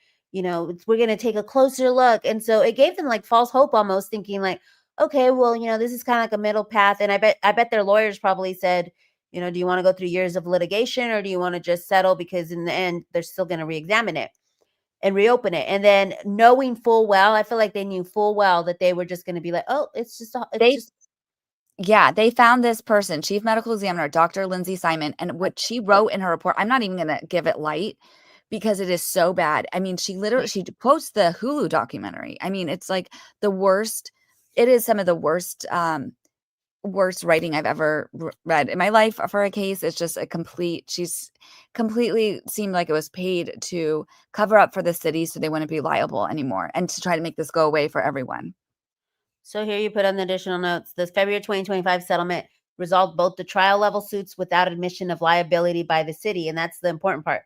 we're going to take a closer look. And so it gave them like false hope, almost thinking like, okay, well, this is kind of like a middle path. And I bet their lawyers probably said, do you want to go through years of litigation, or do you want to just settle? Because in the end, they're still going to re-examine it and reopen it. And then knowing full well, I feel like they knew full well that they were just going to be like, oh, yeah, they found this person, chief medical examiner, Dr. Lindsay Simon, and what she wrote in her report, I'm not even going to give it light because it is so bad. I mean, she quotes the Hulu documentary. I mean, it's like the worst. It is some of the worst writing I've ever read in my life for a case. It's just she's completely seemed like it was paid to cover up for the city so they wouldn't be liable anymore, and to try to make this go away for everyone. So here you put on the additional notes, this February 2025 settlement resolved both the trial level suits without admission of liability by the city. And that's the important part.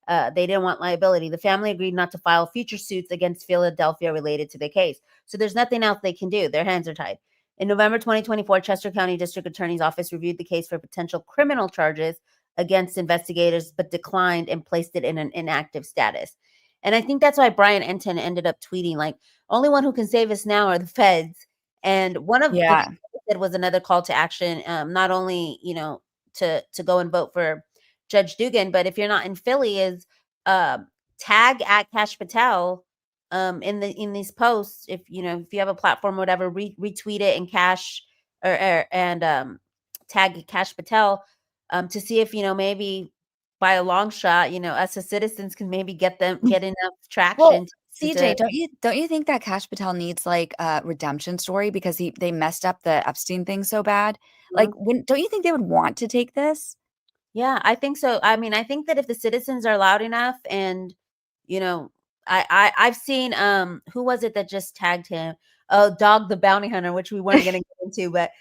They didn't want liability. The family agreed not to file future suits against Philadelphia related to the case. So there's nothing else they can do. Their hands are tied. In November 2024, Chester County District Attorney's Office reviewed the case for potential criminal charges against investigators, but declined and placed it in an inactive status. And I think that's why Brian Entin ended up tweeting, like, only one who can save us now are the feds. And one of the things that was another call to action, not only, you know, to go and vote for Judge Dugan, but if you're not in Philly, is tag at Kash Patel in these posts. If you know, if you have a platform or whatever, retweet it and tag Kash Patel to see if, you know, maybe by a long shot, you know, us as citizens can maybe get enough traction. Well, CJ, don't you think that Kash Patel needs like a redemption story because they messed up the Epstein thing so bad? Like, don't you think they would want to take this? Yeah, I think so. I mean, I think that if the citizens are loud enough, and you know, I've seen who was it that just tagged him? Oh, Dog the Bounty Hunter, which we weren't going to get into, but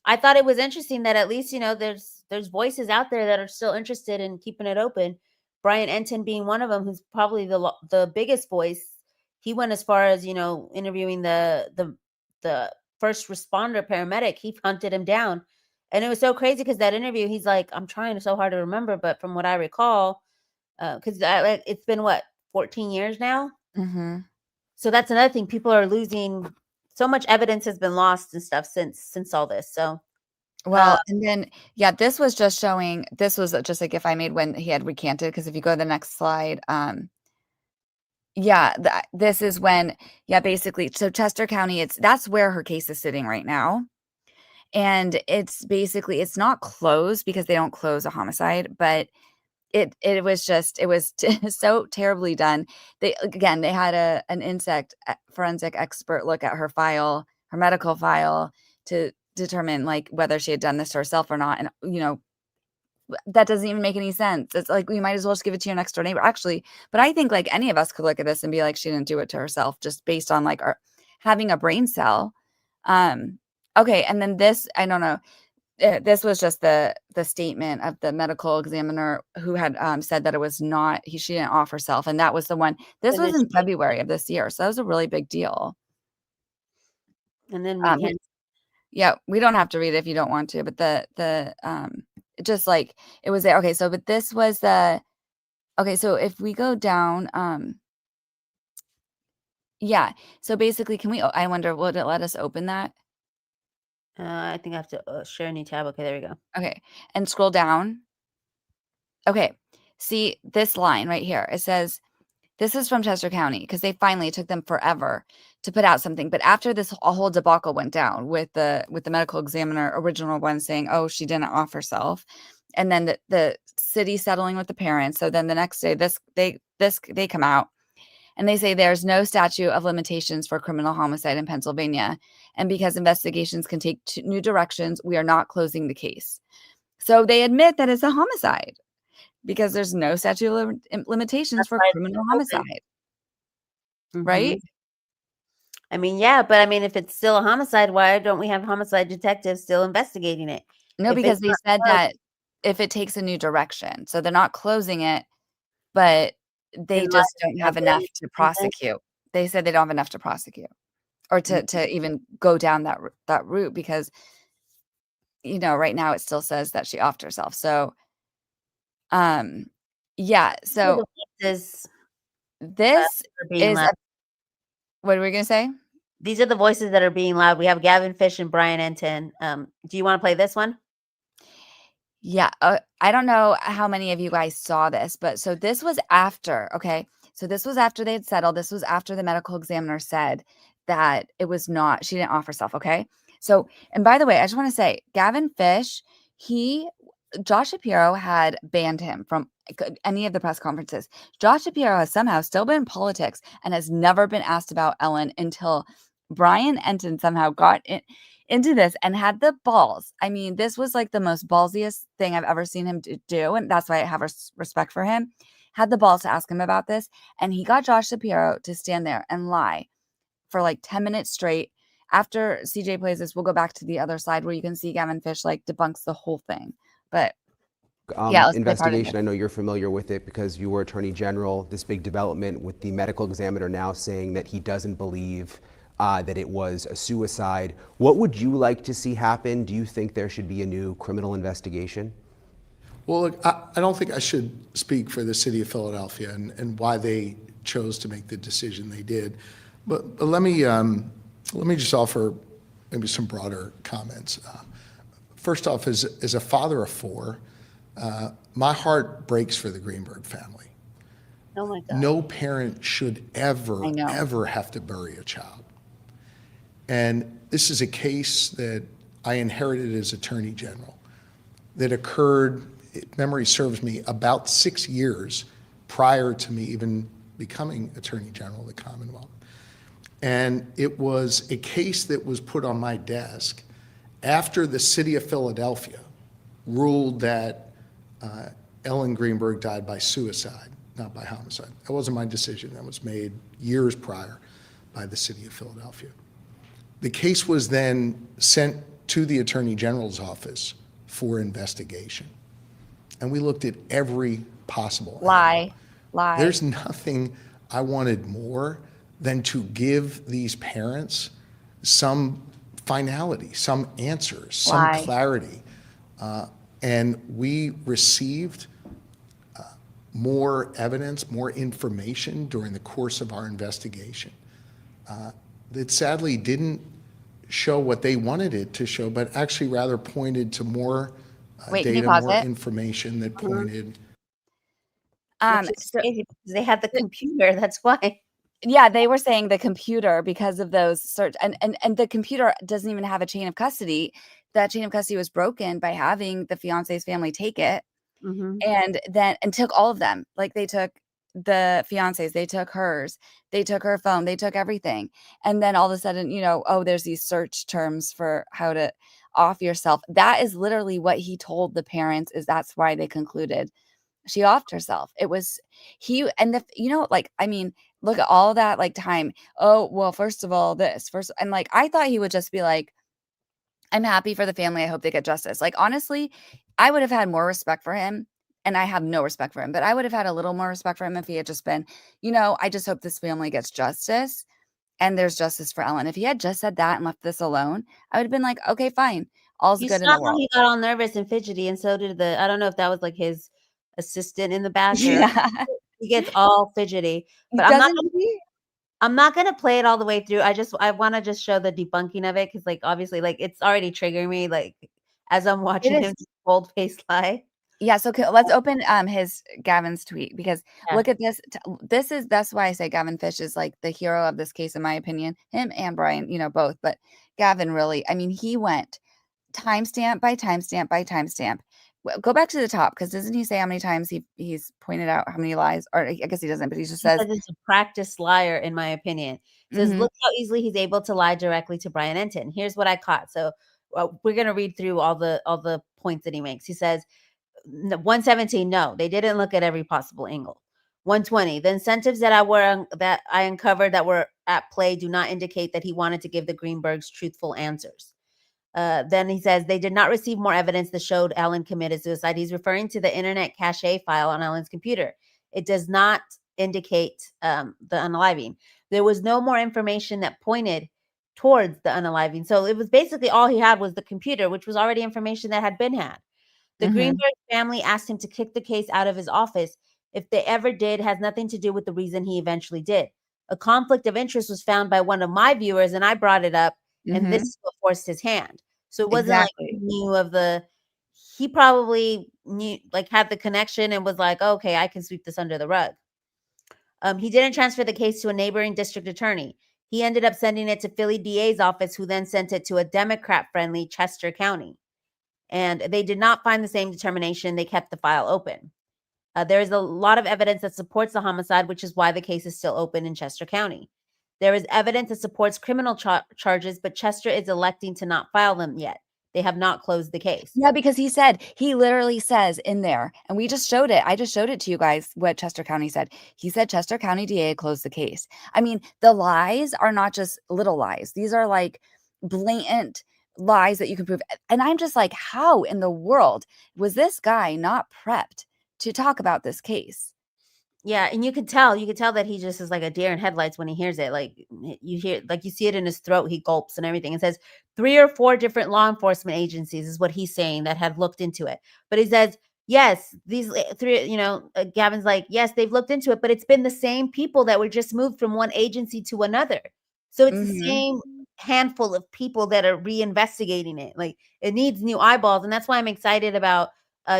I thought it was interesting that at least, you know, there's voices out there that are still interested in keeping it open. Brian Entin being one of them, who's probably the biggest voice. He went as far as, you know, interviewing the first responder paramedic. He hunted him down. And it was so crazy because that interview, he's like, I'm trying so hard to remember, but from what I recall, because it's been 14 years now. Mm-hmm. So that's another thing. People are losing. So much evidence has been lost and stuff since all this. So, well, and then this was just a GIF I made when he had recanted. Because if you go to the next slide, this is when basically, so Chester County, that's where her case is sitting right now. And it's basically, it's not closed because they don't close a homicide, but it was so terribly done. They had an insect forensic expert look at her medical file, to determine like whether she had done this to herself or not. And, you know, that doesn't even make any sense. It's like, we might as well just give it to your next door neighbor, actually. But I think like any of us could look at this and be like, she didn't do it to herself, just based on like having a brain cell. Okay, and then this, I don't know. This was just the statement of the medical examiner who had said that it was not, she didn't off herself. And that was the one, this was in February of this year. So that was a really big deal. And then we don't have to read it if you don't want to, but just like it was there. Okay, so but this was so if we go down, so basically, I wonder, will it let us open that? I think I have to share a new tab. Okay, there we go. Okay, and scroll down. Okay, see this line right here. It says, this is from Chester County, because they finally, it took them forever to put out something. But after this whole debacle went down with the medical examiner, original one saying, oh, she didn't off herself. And then the city settling with the parents. So then the next day, they come out and they say there's no statute of limitations for criminal homicide in Pennsylvania. And because investigations can take new directions, we are not closing the case. So they admit that it's a homicide because there's no statute of limitations for criminal homicide. Mm-hmm. Right? I mean, yeah, but I mean, if it's still a homicide, why don't we have homicide detectives still investigating it? No, because they said that if it takes a new direction. So they're not closing it, but they just don't have enough to prosecute. They said they don't have enough to prosecute or to even go down that route because, you know, right now it still says that she offed herself. So, so this is, what are we going to say? These are the voices that are being loud. We have Gavin Fish and Brian Entin. Do you want to play this one? Yeah. I don't know how many of you guys saw this, but so this was after, okay. So this was after they had settled. This was after the medical examiner said that it was not, she didn't off herself. Okay. So, and by the way, I just want to say Gavin Fish, Josh Shapiro had banned him from any of the press conferences. Josh Shapiro has somehow still been in politics and has never been asked about Ellen until Brian Entin somehow got into this and had the balls. I mean, this was like the most ballsiest thing I've ever seen him do. And that's why I have respect for him. Had the balls to ask him about this. And he got Josh Shapiro to stand there and lie for like 10 minutes straight after CJ plays this, we'll go back to the other side where you can see Gavin Fish like debunks the whole thing. But yeah, let's play part of investigation. it. I know you're familiar with it because you were Attorney General. This big development with the medical examiner now saying that he doesn't believe that it was a suicide. What would you like to see happen? Do you think there should be a new criminal investigation? Well, look, I don't think I should speak for the city of Philadelphia and why they chose to make the decision they did. But let me just offer maybe some broader comments. First off, as a father of four, my heart breaks for the Greenberg family. Oh my God. No parent should ever have to bury a child. And this is a case that I inherited as Attorney General that occurred, if memory serves me, about 6 years prior to me even becoming Attorney General of the Commonwealth. And it was a case that was put on my desk after the city of Philadelphia ruled that Ellen Greenberg died by suicide, not by homicide. That wasn't my decision. That was made years prior by the city of Philadelphia. The case was then sent to the Attorney General's office for investigation. And we looked at every possible lie. There's nothing I wanted more than to give these parents some finality, some answers, some clarity. And we received more evidence, more information during the course of our investigation that sadly didn't show what they wanted it to show, but actually rather pointed to more data, more information that pointed. So they had the computer, that's why. Yeah, they were saying the computer because of those search and the computer doesn't even have a chain of custody. That chain of custody was broken by having the fiance's family take it. And took all of them. Like they took the fiance's, they took hers, they took her phone, they took everything. And then all of a sudden, there's these search terms for how to off yourself. That is literally what he told the parents, is that's why they concluded she offed herself. It was look at all that time. Oh, well, first of all, and I thought he would just be like, I'm happy for the family. I hope they get justice. Honestly, I would have had more respect for him, and I have no respect for him, but I would have had a little more respect for him if he had just been, I just hope this family gets justice and there's justice for Ellen. If he had just said that and left this alone, I would have been like, okay, fine. All's good in the world. He got all nervous and fidgety, and so did I don't know if that was like his assistant in the back. Yeah. He gets all fidgety. But I'm not gonna play it all the way through. I want to just show the debunking of it because, obviously, it's already triggering me. As I'm watching him bold-faced lie. Yeah. So let's open Gavin's tweet because look at this. That's why I say Gavin Fish is the hero of this case, in my opinion. Him and Brian, both. But Gavin really, he went timestamp by timestamp by timestamp. Go back to the top, because doesn't he say how many times he's pointed out how many lies? Or I guess he doesn't, but he just says he's a practiced liar, in my opinion. He says, look how easily he's able to lie directly to Brian Entin. Here's what I caught. So we're going to read through all the points that he makes. He says, 117, no, they didn't look at every possible angle. 120, the incentives that I uncovered that were at play do not indicate that he wanted to give the Greenbergs truthful answers. Then he says they did not receive more evidence that showed Ellen committed suicide. He's referring to the internet cache file on Ellen's computer. It does not indicate the unaliving. There was no more information that pointed towards the unaliving. So it was basically all he had was the computer, which was already information that had been had. The Greenberg family asked him to kick the case out of his office. If they ever did, has nothing to do with the reason he eventually did. A conflict of interest was found by one of my viewers, and I brought it up, and this is what forced his hand. So it wasn't like he knew he probably knew, had the connection and was like, okay, I can sweep this under the rug. He didn't transfer the case to a neighboring district attorney. He ended up sending it to Philly DA's office, who then sent it to a Democrat-friendly Chester County. And they did not find the same determination. They kept the file open. There is a lot of evidence that supports the homicide, which is why the case is still open in Chester County. There is evidence that supports criminal charges, but Chester is electing to not file them yet. They have not closed the case. Yeah, because he literally says in there, and we just showed it. I just showed it to you guys what Chester County said. He said Chester County DA closed the case. The lies are not just little lies. These are blatant lies that you can prove. And I'm just like, how in the world was this guy not prepped to talk about this case? Yeah, and you could tell that he just is like a deer in headlights when he hears it. Like you hear, like you see it in his throat, he gulps and everything. It says 3 or 4 different law enforcement agencies is what he's saying that had looked into it. But he says, yes, these 3, Gavin's like, yes, they've looked into it, but it's been the same people that were just moved from one agency to another. So it's the same handful of people that are reinvestigating it. Like it needs new eyeballs. And that's why I'm excited about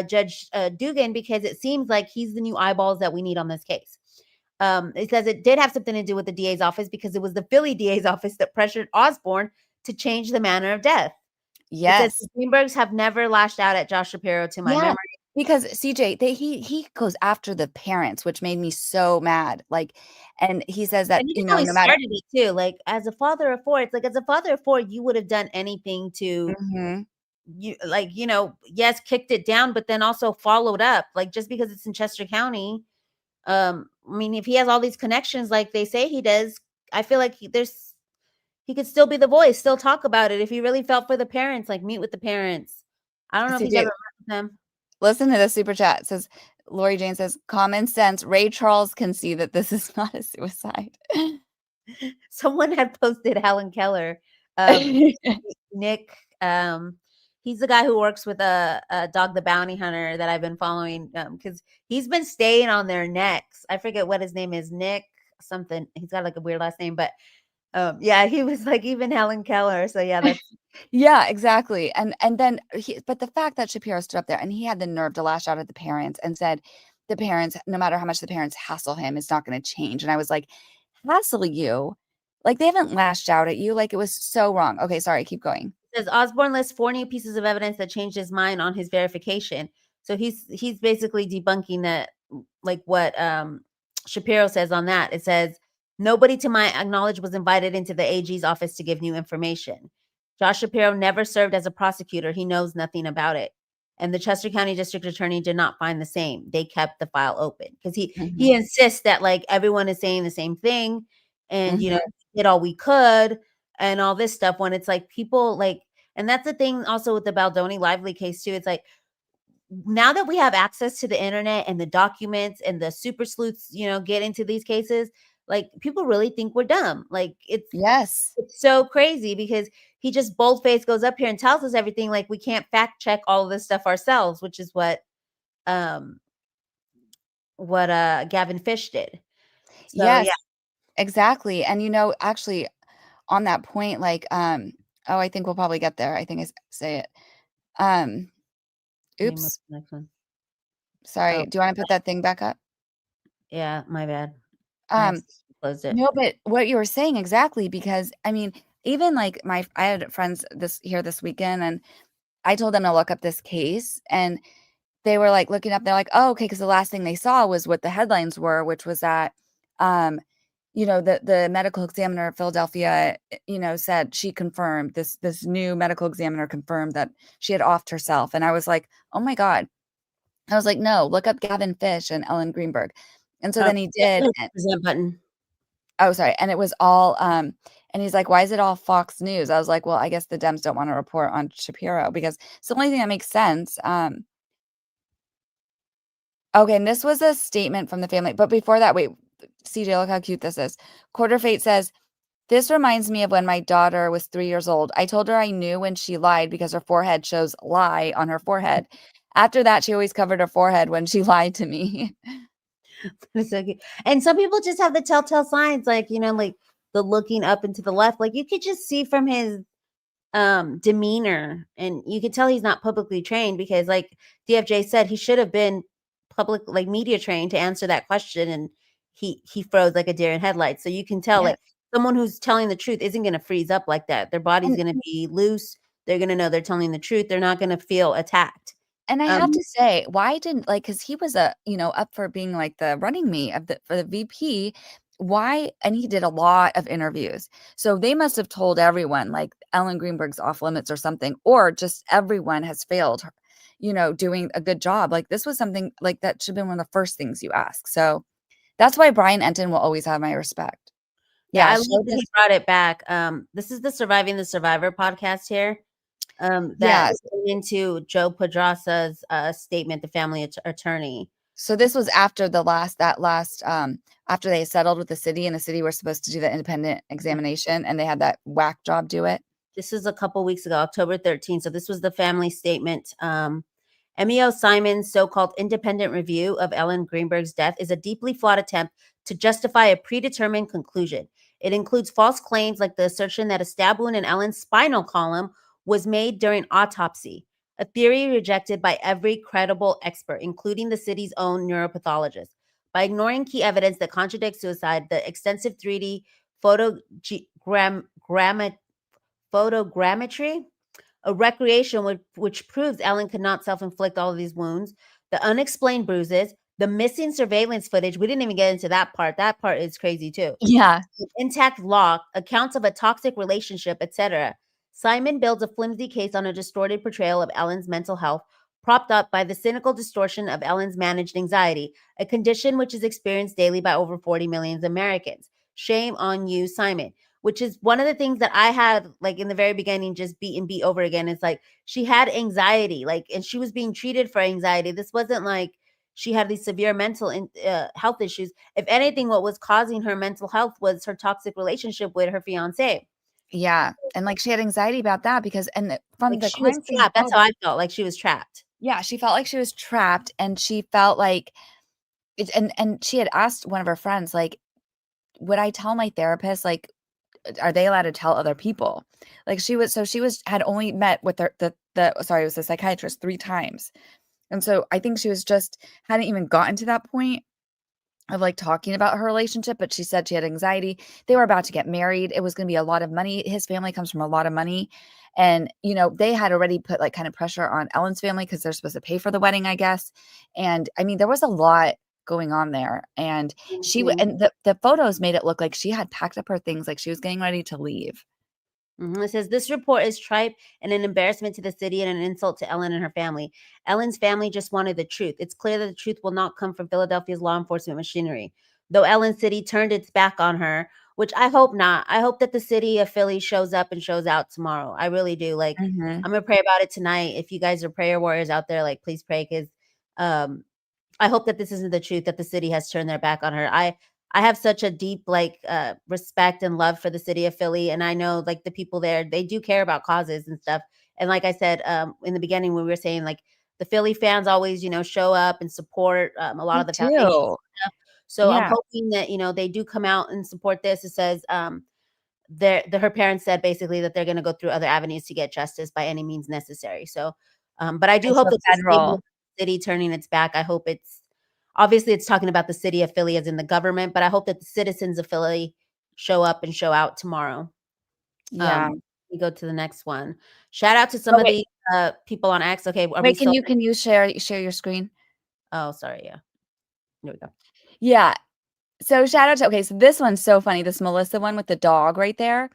Judge Dugan, because it seems like he's the new eyeballs that we need on this case. It says it did have something to do with the DA's office because it was the Philly DA's office that pressured Osborne to change the manner of death. Yes. It says the Greenbergs have never lashed out at Josh Shapiro to my memory. Because CJ, he goes after the parents, which made me so mad. Like, and he says that, And you know, know, he no matter started it too. Like as a father of 4, it's like as a father of 4, you would have done anything to yes, kicked it down, but then also followed up. Like just because it's in Chester County, I mean, if he has all these connections like they say he does, I feel like he could still be the voice, still talk about it. If he really felt for the parents, like meet with the parents. I don't know if he's ever met with them. Listen to the super chat. It says Lori Jane says, common sense. Ray Charles can see that this is not a suicide. Someone had posted Helen Keller. Nick, he's the guy who works with a Dog the Bounty Hunter that I've been following because he's been staying on their necks. I forget what his name is, Nick something. He's got like a weird last name, but yeah, he was like even Helen Keller. So yeah, that's yeah, exactly. And then but the fact that Shapiro stood up there and he had the nerve to lash out at the parents and said the parents, no matter how much the parents hassle him, it's not going to change. And I was like, hassle you? Like they haven't lashed out at you. Like it was so wrong. Okay, sorry, keep going. It says Osborne lists 4 new pieces of evidence that changed his mind on his verification. So he's basically debunking that, like what Shapiro says on that. It says nobody to my knowledge was invited into the AG's office to give new information. Josh Shapiro never served as a prosecutor. He knows nothing about it. And the Chester County District Attorney did not find the same. They kept the file open because he insists that like everyone is saying the same thing and you know, did all we could and all this stuff when it's like people like, and that's the thing also with the Baldoni Lively case too. It's like now that we have access to the internet and the documents and the super sleuths, you know, get into these cases, like people really think we're dumb. Like it's so crazy because he just bold-faced goes up here and tells us everything. Like we can't fact check all of this stuff ourselves, which is what Gavin Fish did. So, yes, exactly. And you know, actually on that point, like oh, I think we'll probably get there. I think I say it. Oops. Sorry. Do you want to put that thing back up? Yeah, my bad. Closed it. No, but what you were saying exactly, because I mean, even like I had friends this weekend and I told them to look up this case and they were like looking up, they're like, oh, okay, because the last thing they saw was what the headlines were, which was that you know, the medical examiner of Philadelphia, you know, said she confirmed this new medical examiner confirmed that she had offed herself. And I was like, oh my God. I was like, no, look up Gavin Fish and Ellen Greenberg. And so then he did. Present button. Oh, sorry. And it was all, and he's like, why is it all Fox News? I was like, well, I guess the Dems don't want to report on Shapiro because it's the only thing that makes sense. Okay. And this was a statement from the family. But before that, wait, CJ, look how cute this is. Quarterfate says, this reminds me of when my daughter was 3 years old. I told her I knew when she lied because her forehead shows lie on her forehead. After that, she always covered her forehead when she lied to me. And some people just have the telltale signs, like, you know, like the looking up and to the left. Like you could just see from his demeanor and you could tell he's not publicly trained because like DFJ said, he should have been public, like media trained to answer that question. And he froze like a deer in headlights. So you can tell like someone who's telling the truth isn't going to freeze up like that. Their body's going to be loose. They're going to know they're telling the truth. They're not going to feel attacked. And I have to say, why didn't like, because he was up for being like the running mate for the VP. Why? And he did a lot of interviews. So they must have told everyone like Ellen Greenberg's off limits or something, or just everyone has failed, you know, doing a good job. Like this was something like that should have been one of the first things you ask. So that's why Brian Entin will always have my respect. Yeah, Yeah, I she love that he just brought it back. This is the Surviving the Survivor podcast here. That Yes. went into Joe Podraza's statement, the family attorney. So this was after after they settled with the city, and the city were supposed to do the independent examination, and they had that whack job do it. This is a couple weeks ago, October 13th. So this was the family statement. MEO Simon's so-called independent review of Ellen Greenberg's death is a deeply flawed attempt to justify a predetermined conclusion. It includes false claims like the assertion that a stab wound in Ellen's spinal column was made during autopsy, a theory rejected by every credible expert, including the city's own neuropathologist. By ignoring key evidence that contradicts suicide, the extensive 3D photogrammetry, a recreation which proves Ellen could not self-inflict all of these wounds, the unexplained bruises, the missing surveillance footage. We didn't even get into that part. That part is crazy too. Yeah. Intact lock, accounts of a toxic relationship, etc. Simon builds a flimsy case on a distorted portrayal of Ellen's mental health, propped up by the cynical distortion of Ellen's managed anxiety, a condition which is experienced daily by over 40 million Americans. Shame on you, Simon. Which is one of the things that I had, like, in the very beginning, just beat over again. It's like she had anxiety, like, and she was being treated for anxiety. This wasn't like she had these severe mental health issues. If anything, what was causing her mental health was her toxic relationship with her fiance. Yeah, and like she had anxiety about that because, and from Like the she was crime scene, trapped. That's how I felt, like she was trapped. Yeah, she felt like she was trapped, and she felt like it, and she had asked one of her friends, like, would I tell my therapist, like, are they allowed to tell other people? Like she had only met with it was the psychiatrist 3 times. And so I think she was hadn't even gotten to that point of like talking about her relationship, but she said she had anxiety. They were about to get married. It was going to be a lot of money. His family comes from a lot of money. And, they had already put like kind of pressure on Ellen's family because they're supposed to pay for the wedding, I guess. And I mean, there was a lot going on there. And and the photos made it look like she had packed up her things, like she was getting ready to leave. It says this report is tripe and an embarrassment to the city and an insult to Ellen and her family. Ellen's family just wanted the truth. It's clear that the truth will not come from Philadelphia's law enforcement machinery. Though Ellen's city turned its back on her, which I hope not. I hope that the city of Philly shows up and shows out tomorrow. I really do. Like, I'm going to pray about it tonight. If you guys are prayer warriors out there, like, please pray, because I hope that this isn't the truth, that the city has turned their back on her. I have such a deep respect and love for the city of Philly. And I know like the people there, they do care about causes and stuff. And like I said, in the beginning, when we were saying like the Philly fans always, show up and support a lot of the foundation stuff. So I'm hoping that, they do come out and support this. It says her parents said basically that they're going to go through other avenues to get justice by any means necessary. So, but I do hope that the city turning its back. I hope obviously it's talking about the city of Philly as in the government, but I hope that the citizens of Philly show up and show out tomorrow. Yeah. We go to the next one. Shout out to some of the people on X. Okay. Wait, can you share your screen? Oh, sorry. Yeah. Here we go. Yeah. So shout out to, so this one's so funny. This Melissa one with the dog right there.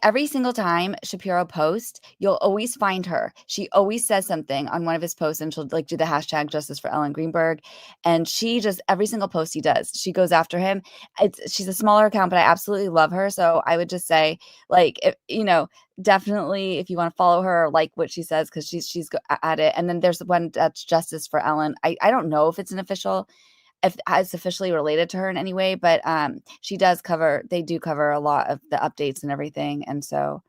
Every single time Shapiro posts, you'll always find her. She always says something on one of his posts, and she'll like do the hashtag #JusticeforEllen Greenberg. And she just, every single post he does, she goes after him. She's a smaller account, but I absolutely love her. So I would just say, like, definitely if you want to follow her, like what she says, because she's at it. And then there's the one that's Justice for Ellen. I don't know if it's if it's officially related to her in any way, but they do cover a lot of the updates and everything. And so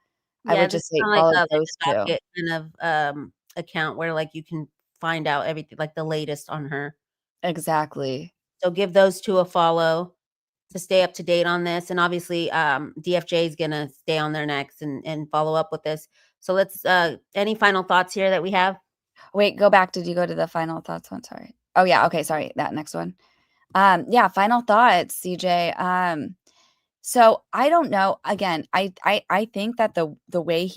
I would just say follow those two. Kind of account where like you can find out everything, like the latest on her. Exactly. So give those two a follow to stay up to date on this. And obviously DFJ is going to stay on their necks and follow up with this. So let's, any final thoughts here that we have? Wait, go back. Did you go to the final thoughts one? Sorry. Oh yeah. Okay. Sorry. That next one. Yeah. Final thoughts, CJ. So I don't know. Again, I think that the way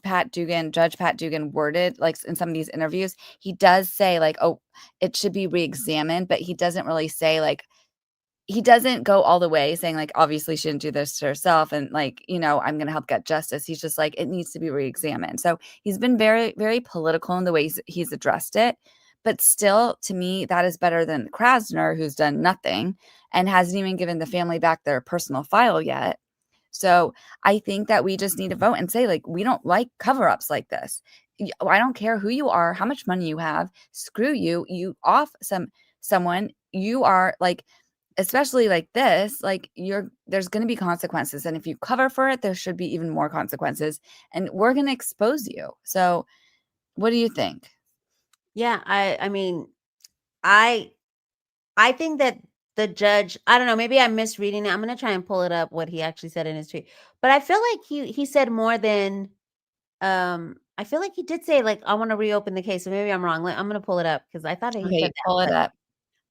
Judge Pat Dugan worded, like in some of these interviews, he does say like, oh, it should be reexamined, but he doesn't really say like, he doesn't go all the way saying like, obviously she didn't do this to herself. And like, I'm going to help get justice. He's just like, it needs to be reexamined. So he's been very, very political in the ways he's addressed it. But still, to me, that is better than Krasner, who's done nothing and hasn't even given the family back their personal file yet. So I think that we just need to vote and say, like, we don't like cover-ups like this. I don't care who you are, how much money you have. Screw you. You off someone. You are like, especially like this, like there's going to be consequences. And if you cover for it, there should be even more consequences. And we're going to expose you. So what do you think? Yeah, I mean, I think that the judge, I don't know, maybe I'm misreading it. I'm gonna try and pull it up what he actually said in his tweet. But I feel like he said more than I feel like he did say like I want to reopen the case. So maybe I'm wrong. I'm gonna pull it up because I thought he Okay, said pull it up.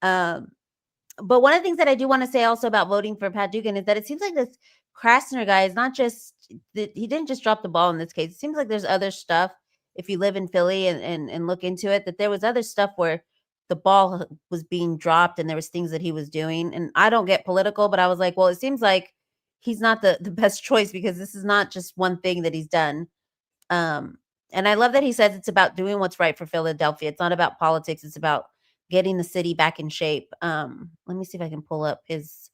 but one of the things that I do want to say also about voting for Pat Dugan is that it seems like this Krasner guy is not just he didn't just drop the ball in this case. It seems like there's other stuff. If you live in Philly and look into it, that there was other stuff where the ball was being dropped and there was things that he was doing. And I don't get political, but I was like, well, it seems like he's not the best choice because this is not just one thing that he's done. And I love that he says it's about doing what's right for Philadelphia. It's not about politics. It's about getting the city back in shape. Let me see if I can pull up his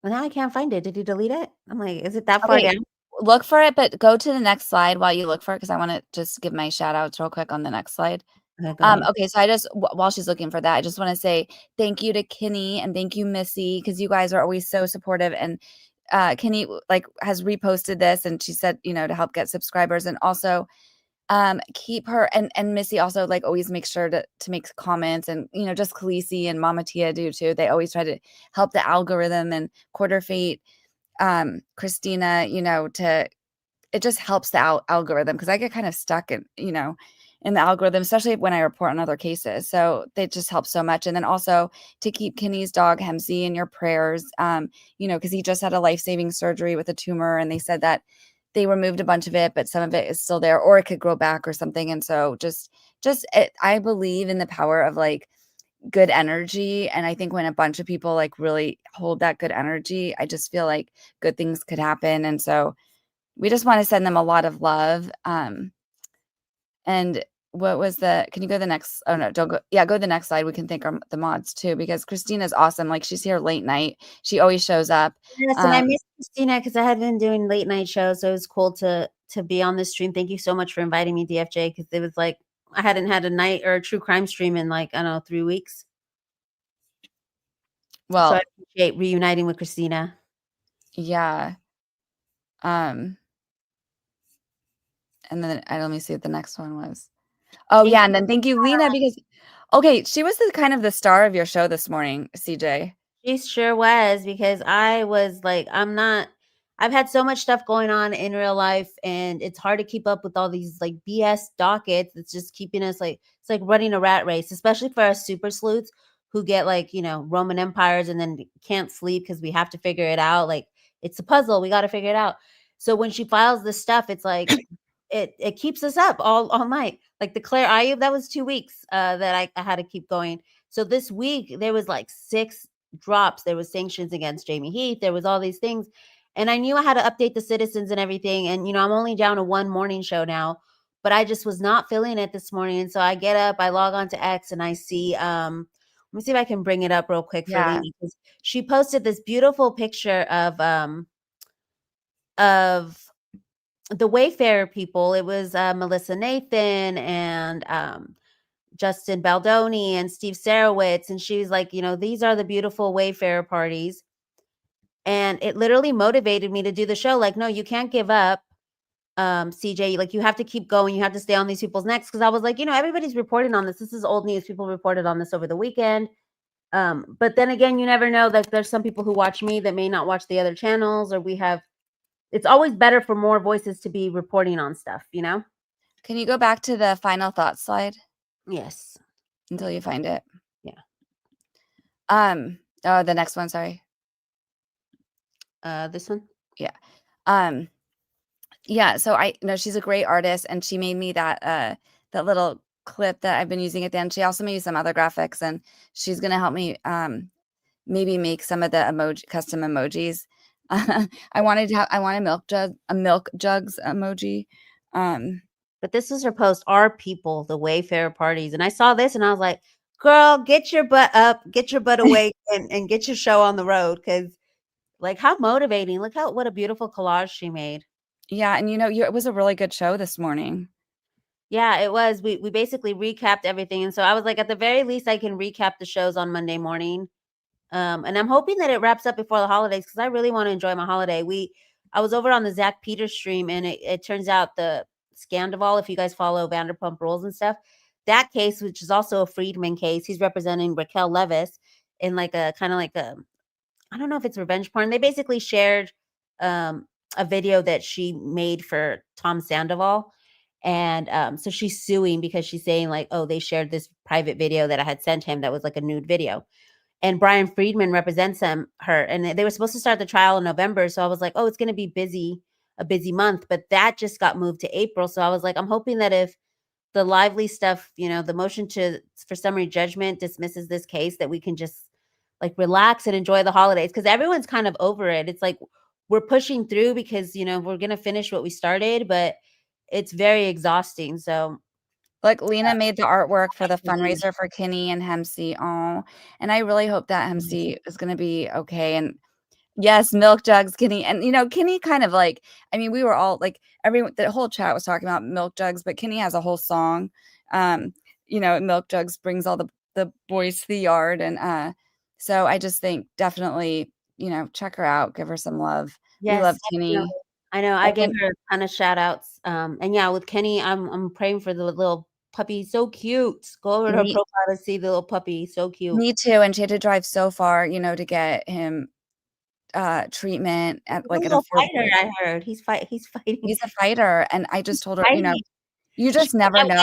well, now I can't find it. Did he delete it? I'm like, is it that far down? Look for it, but go to the next slide while you look for it because I want to just give my shout outs real quick on the next slide. Okay, so I just while she's looking for that, I just want to say thank you to Kynny and thank you, Missy, because you guys are always so supportive. And Kynny like has reposted this and she said, you know, to help get subscribers and also keep her and Missy also like always make sure to make comments and you know just Khaleesi and Mama Tia do too. They always try to help the algorithm and quarterfate Kristyna, you know, it just helps the algorithm because I get kind of stuck in, you know, in the algorithm, especially when I report on other cases. So they just help so much. And then also to keep Kynny's dog Hemsi in your prayers, you know, because he just had a life-saving surgery with a tumor and they said that they removed a bunch of it, but some of it is still there or it could grow back or something. And so I believe in the power of like good energy. And I think when a bunch of people like really hold that good energy, I just feel like good things could happen. And so we just want to send them a lot of love. And what was can you go to the next? Oh no, don't go. Yeah, go to the next slide. We can thank the mods too, because Kristyna's awesome. Like she's here late night. She always shows up. Yes, and I miss Kristyna because I had been doing late night shows. So it was cool to be on this stream. Thank you so much for inviting me, DFJ, because it was like I hadn't had a night or a true crime stream in like, I don't know, 3 weeks. Well, so I appreciate reuniting with Kristyna. Yeah. And then let me see what the next one was. Oh yeah, and then thank you, Lena, because okay, she was the star of your show this morning, CJ. She sure was, because I was like, I've had so much stuff going on in real life and it's hard to keep up with all these like BS dockets. It's just keeping us like, it's like running a rat race, especially for us super sleuths who get like, you know, Roman empires and then can't sleep because we have to figure it out. Like it's a puzzle. We got to figure it out. So when she files this stuff, it's like, it keeps us up all night. Like the Claire Ayub, that was 2 weeks that I had to keep going. So this week there was like 6 drops. There was sanctions against Jamie Heath. There was all these things. And I knew I had to update the citizens and everything. And, you know, I'm only down to 1 morning show now, but I just was not feeling it this morning. And so I get up, I log on to X and I see, let me see if I can bring it up real quick for Lena, because she posted this beautiful picture of the Wayfarer people. It was Melissa Nathan and Justin Baldoni and Steve Sarowitz. And she was like, you know, these are the beautiful Wayfarer parties. And it literally motivated me to do the show. Like, no, you can't give up, CJ. Like, you have to keep going. You have to stay on these people's necks. Because I was like, you know, everybody's reporting on this. This is old news. People reported on this over the weekend. But then again, you never know that there's some people who watch me that may not watch the other channels, or it's always better for more voices to be reporting on stuff, you know? Can you go back to the final thought slide? Yes. Until you find it. Yeah. Oh, the next one, sorry. This one? Yeah. Yeah, so I know she's a great artist and she made me that little clip that I've been using at the end. She also made some other graphics and she's going to help me maybe make some of the custom emojis. I wanted a milk jugs emoji. But this was her post, "Our people, the Wayfarer parties." And I saw this and I was like, girl, get your butt up, get your butt awake and get your show on the road. Cause like how motivating. Look what a beautiful collage she made. Yeah. And it was a really good show this morning. Yeah, it was. We basically recapped everything. And so I was like, at the very least, I can recap the shows on Monday morning. And I'm hoping that it wraps up before the holidays because I really want to enjoy my holiday. I was over on the Zach Peters stream, and it turns out the Scandival, if you guys follow Vanderpump Rules and stuff, that case, which is also a Friedman case, he's representing Raquel Levis in like a kind of like a, I don't know if it's revenge porn. They basically shared a video that she made for Tom Sandoval. And so she's suing because she's saying like, oh, they shared this private video that I had sent him that was like a nude video. And Brian Friedman represents her. And they were supposed to start the trial in November. So I was like, oh, it's going to be a busy month. But that just got moved to April. So I was like, I'm hoping that if the lively stuff, the motion for summary judgment dismisses this case, that we can just like relax and enjoy the holidays. Because everyone's kind of over it. It's like we're pushing through because, we're going to finish what we started. But it's very exhausting. So Look, Lena made the artwork for the fundraiser for Kynny and Hemsi. Oh, and I really hope that Hemsi is going to be okay. And yes, milk jugs, Kynny. And, Kynny kind of like, we were all like, the whole chat was talking about milk jugs, but Kynny has a whole song. Milk jugs brings all the boys to the yard. And so I just think definitely, check her out, give her some love. Yes, we love Kynny. I know. I gave her a ton of shout outs. And yeah, with Kynny, I'm praying for the little puppy. So cute. Go over to her profile to see the little puppy. So cute. Me too. And she had to drive so far, to get him treatment at like He's an a fighter, I heard. He's fighting. He's a fighter. And I just told her, you just She's never like, know.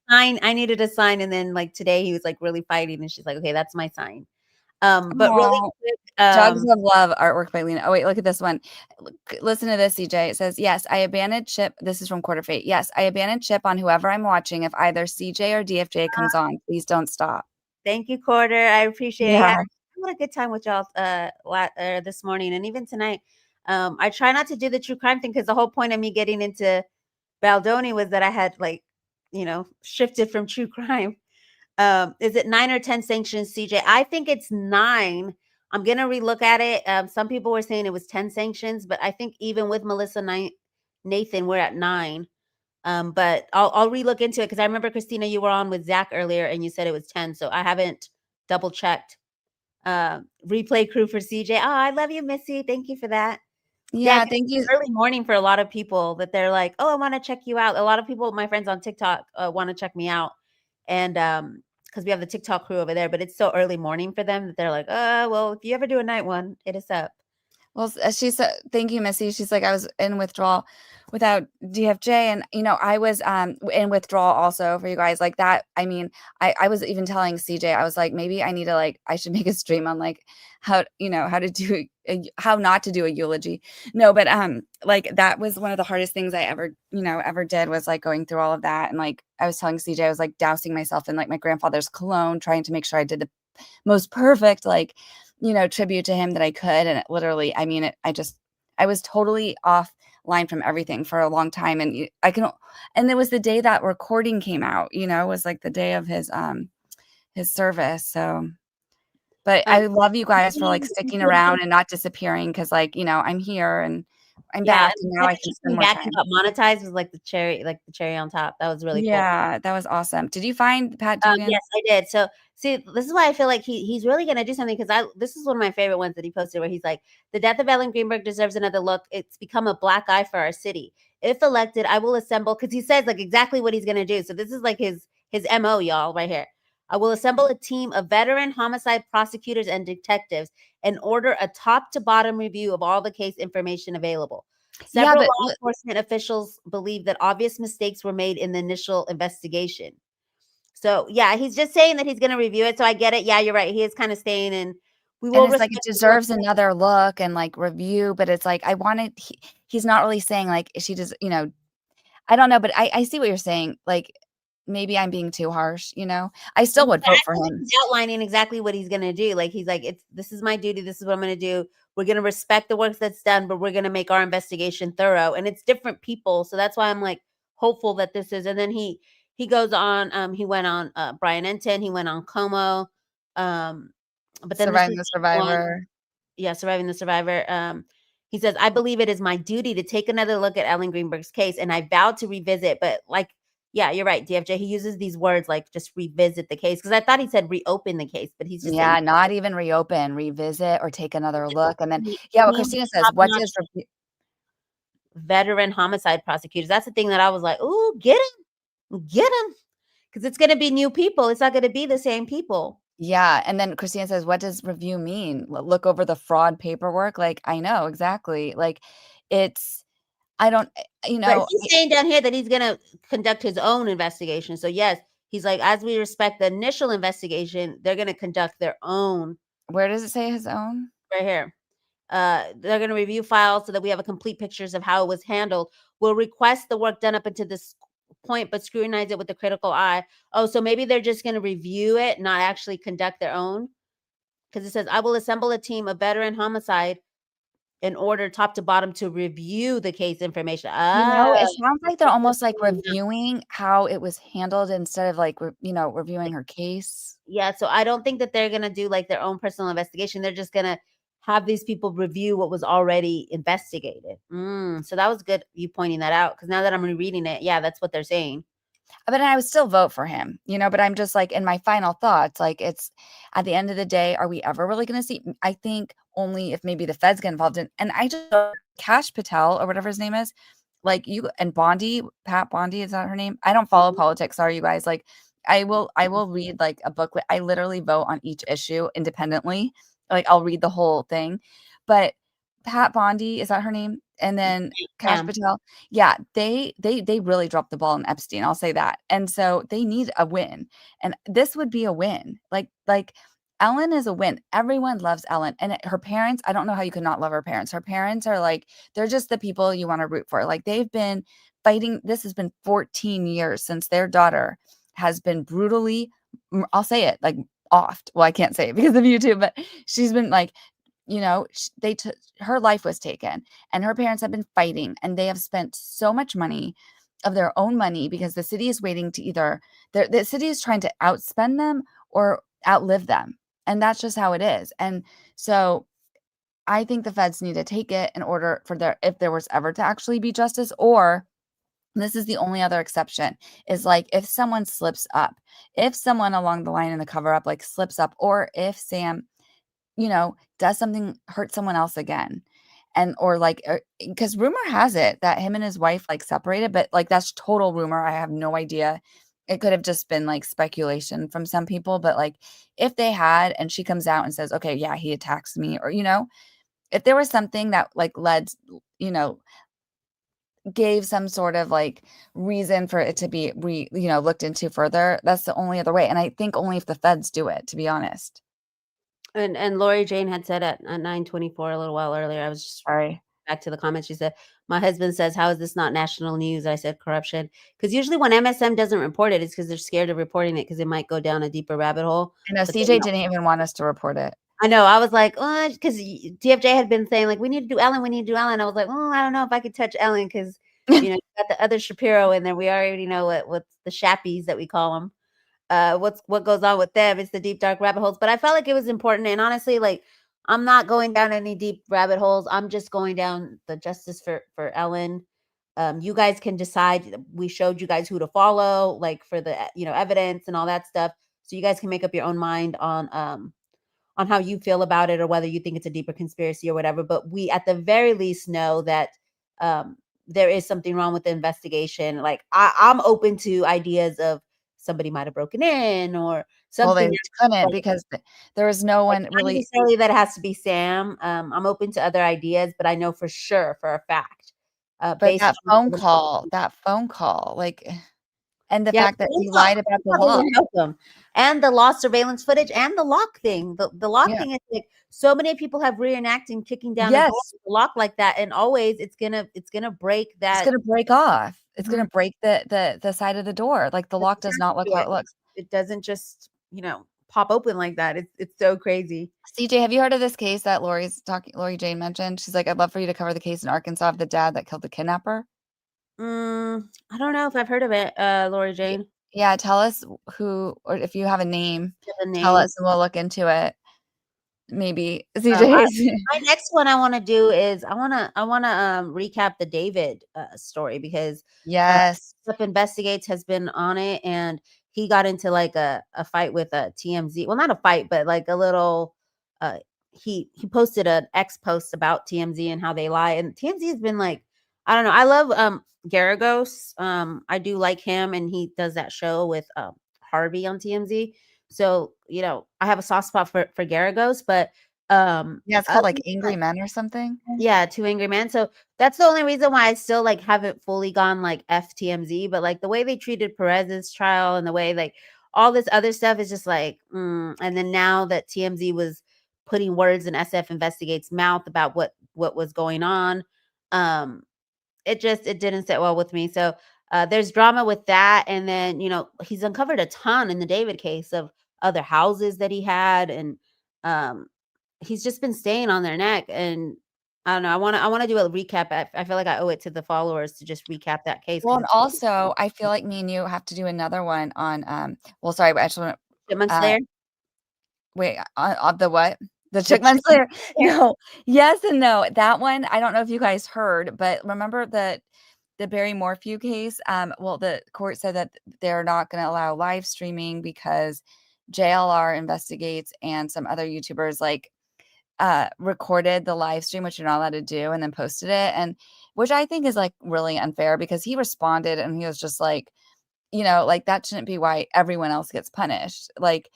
I needed a sign. And then like today he was like really fighting. And she's like, okay, that's my sign. But really quick, Jugs of Love artwork by Lena. Oh, wait, look at this one. Listen to this, CJ. It says, yes, I abandoned ship. This is from Quarterfate. Yes, I abandoned ship on whoever I'm watching. If either CJ or DFJ comes on, please don't stop. Thank you, Quarter. I appreciate it. Yeah. I had a good time with y'all this morning and even tonight. I try not to do the true crime thing because the whole point of me getting into Baldoni was that I had shifted from true crime. Is it 9 or 10 sanctions, CJ? I think it's 9. I'm going to relook at it. Some people were saying it was 10 sanctions, but I think even with Melissa Nathan, we're at 9. But I'll relook into it because I remember, Kristyna, you were on with Zach earlier and you said it was 10. So I haven't double checked. Replay crew for CJ. Oh, I love you, Missy. Thank you for that. Yeah, thank you. Early morning for a lot of people that they're like, oh, I want to check you out. A lot of people, my friends on TikTok, want to check me out. And because we have the TikTok crew over there, but it's so early morning for them that they're like, well, if you ever do a night one, hit us up. Well, she said, thank you, Missy. She's like, I was in withdrawal without DFJ. And, I was in withdrawal also for you guys like that. I was even telling CJ, I was like, maybe I need to I should make a stream on how not to do a eulogy. No, but that was one of the hardest things I ever did was going through all of that. And I was telling CJ, I was dousing myself in my grandfather's cologne, trying to make sure I did the most perfect, tribute to him that I could. And it literally, I was totally offline from everything for a long time. And and it was the day that recording came out, it was the day of his service. So, but I love you guys for sticking around and not disappearing. Cause I'm here and I'm back. And now I can spend more time. And got monetized was the cherry on top. That was really cool. Yeah, that was awesome. Did you find Pat Dugan? Yes, I did. So see, this is why I feel like he's really gonna do something because this is one of my favorite ones that he posted where he's like, the death of Ellen Greenberg deserves another look. It's become a black eye for our city. If elected, I will assemble because he says exactly what he's gonna do. So this is his MO, y'all, right here. I will assemble a team of veteran homicide prosecutors and detectives and order a top to bottom review of all the case information available. Several law enforcement officials believe that obvious mistakes were made in the initial investigation. So, yeah, he's just saying that he's going to review it. So I get it. Yeah, you're right. He is kind of staying and we will. And it's it deserves another look and review. But it's he's not really saying she does, I don't know. But I see what you're saying. Maybe I'm being too harsh, I still would vote for him. He's outlining exactly what he's going to do. He's this is my duty. This is what I'm going to do. We're going to respect the work that's done, but we're going to make our investigation thorough. And it's different people. So that's why I'm hopeful that this is. And then he goes on. He went on Brian Entin. He went on Como. But then Surviving the Survivor. Yeah, Surviving the Survivor. He says, I believe it is my duty to take another look at Ellen Greenberg's case, and I vowed to revisit. But like, yeah, you're right, DFJ. He uses these words like just revisit the case, because I thought he said reopen the case, but he's just saying, not even reopen, revisit, or take another look. And then, yeah, what Kristyna says, what does veteran homicide prosecutors? That's the thing that I was like, ooh, get him, because it's going to be new people. It's not going to be the same people. Yeah. And then Kristyna says, what does review mean? Look over the fraud paperwork. Like, I know exactly. Like, it's, I don't, But he's saying down here that he's going to conduct his own investigation. So yes, he's like, as we respect the initial investigation, they're going to conduct their own. Where does it say his own? Right here. They're going to review files so that we have a complete pictures of how it was handled. We'll request the work done up until this point, but scrutinize it with a critical eye. Oh, so maybe they're just going to review it, not actually conduct their own. Because it says, I will assemble a team of veteran homicide in order top to bottom to review the case information. It sounds like they're almost like reviewing how it was handled instead of like, reviewing her case. Yeah. So I don't think that they're going to do like their own personal investigation. They're just going to have these people review what was already investigated. So that was good, you pointing that out, because now that I'm rereading it, yeah, that's what they're saying. But I would still vote for him, but I'm just like, in my final thoughts, like, it's at the end of the day, are we ever really going to see? I think only if maybe the feds get involved in, and I just, Kash Patel or whatever his name is, like you and Bondi, Pat Bondi, is that her name? I don't follow politics. Sorry, you guys. Like, I will read like a booklet. I literally vote on each issue independently. Like, I'll read the whole thing. But Pat Bondi, is that her name? And then Kash Patel. Yeah, they really dropped the ball in Epstein. I'll say that. And so they need a win. And this would be a win. Like Ellen is a win. Everyone loves Ellen. And her parents, I don't know how you could not love her parents. Her parents are like, they're just the people you want to root for. Like, they've been fighting. This has been 14 years since their daughter has been brutally, I'll say it, like, offed. Well, I can't say it because of YouTube, but she's been like, her life was taken, and her parents have been fighting, and they have spent so much money of their own money because the city is waiting to either the city is trying to outspend them or outlive them. And that's just how it is. And so I think the feds need to take it in order for if there was ever to actually be justice, or this is the only other exception, is like if someone slips up, if someone along the line in the cover up like slips up, or if Sam, does something, hurt someone else again. And, or like, because rumor has it that him and his wife like separated, but like that's total rumor. I have no idea. It could have just been like speculation from some people, but like if they had, and she comes out and says, okay, yeah, he attacks me, or, if there was something that like led, gave some sort of like reason for it to be looked into further, that's the only other way. And I think only if the feds do it, to be honest. And Lorijane had said at 9:24 a little while earlier, I was just back to the comments. She said, my husband says, how is this not national news? I said, corruption. Because usually when MSM doesn't report it, it's because they're scared of reporting it because it might go down a deeper rabbit hole. I know CJ didn't even want us to report it. I know. I was like, oh, because DFJ had been saying like, we need to do Ellen. We need to do Ellen. I was like, oh, I don't know if I could touch Ellen because, you got the other Shapiro in there. We already know what's the Shappies that we call them. What goes on with them. It's the deep, dark rabbit holes. But I felt like it was important. And honestly, like, I'm not going down any deep rabbit holes. I'm just going down the justice for Ellen. You guys can decide. We showed you guys who to follow, like for the, evidence and all that stuff. So you guys can make up your own mind on how you feel about it, or whether you think it's a deeper conspiracy or whatever. But we, at the very least, know that there is something wrong with the investigation. Like, I'm open to ideas of somebody might have broken in or something. Well, they couldn't because there was no one really. Not necessarily that it has to be Sam. I'm open to other ideas, but I know for sure, for a fact. But that phone call, like, and the fact that he lied about the law. And the lost surveillance footage and the lock thing. The lock thing is like so many people have reenacting kicking down the lock like that, and always it's gonna break that. It's gonna break off. It's gonna break the side of the door. Like the lock does not look how it looks. It doesn't just pop open like that. It's so crazy. CJ, have you heard of this case that Lorijane mentioned? She's like, I'd love for you to cover the case in Arkansas of the dad that killed the kidnapper. I don't know if I've heard of it, Lorijane. Yeah, tell us who, or if you have a name, The tell name. us and we'll look into it. Maybe I, CJ's. my next one I want to do is I wanna recap the David story because Yes. Stuff Investigates has been on it, and he got into like a fight with a TMZ. Well, not a fight, but like a little. He posted an X post about TMZ and how they lie, and TMZ has been like, I don't know. I love Garagos. I do like him, and he does that show with Harvey on TMZ. So I have a soft spot for Garagos, but Yeah, it's called like Angry Men or something. yeah, Two Angry Men. So that's the only reason why I still like haven't fully gone like FTMZ, but like the way they treated Perez's trial and the way like all this other stuff is just like, and then now that TMZ was putting words in SF Investigates mouth about what was going on, it didn't sit well with me. So there's drama with that, and then he's uncovered a ton in the David case of other houses that he had, and he's just been staying on their neck. And I don't know. I want to do a recap. I feel like I owe it to the followers to just recap that case. Well, and also I feel like me and you have to do another one on well, sorry, I actually want Chipmunk Slayer. Wait, on the what? The Chipmunk Slayer? No. Yes and no. That one, I don't know if you guys heard, but remember the Barry Morphew case? Well, the court said that they're not going to allow live streaming because JLR Investigates and some other YouTubers like recorded the live stream, which you're not allowed to do, and then posted it, and which I think is like really unfair because he responded and he was just like, like that shouldn't be why everyone else gets punished. Like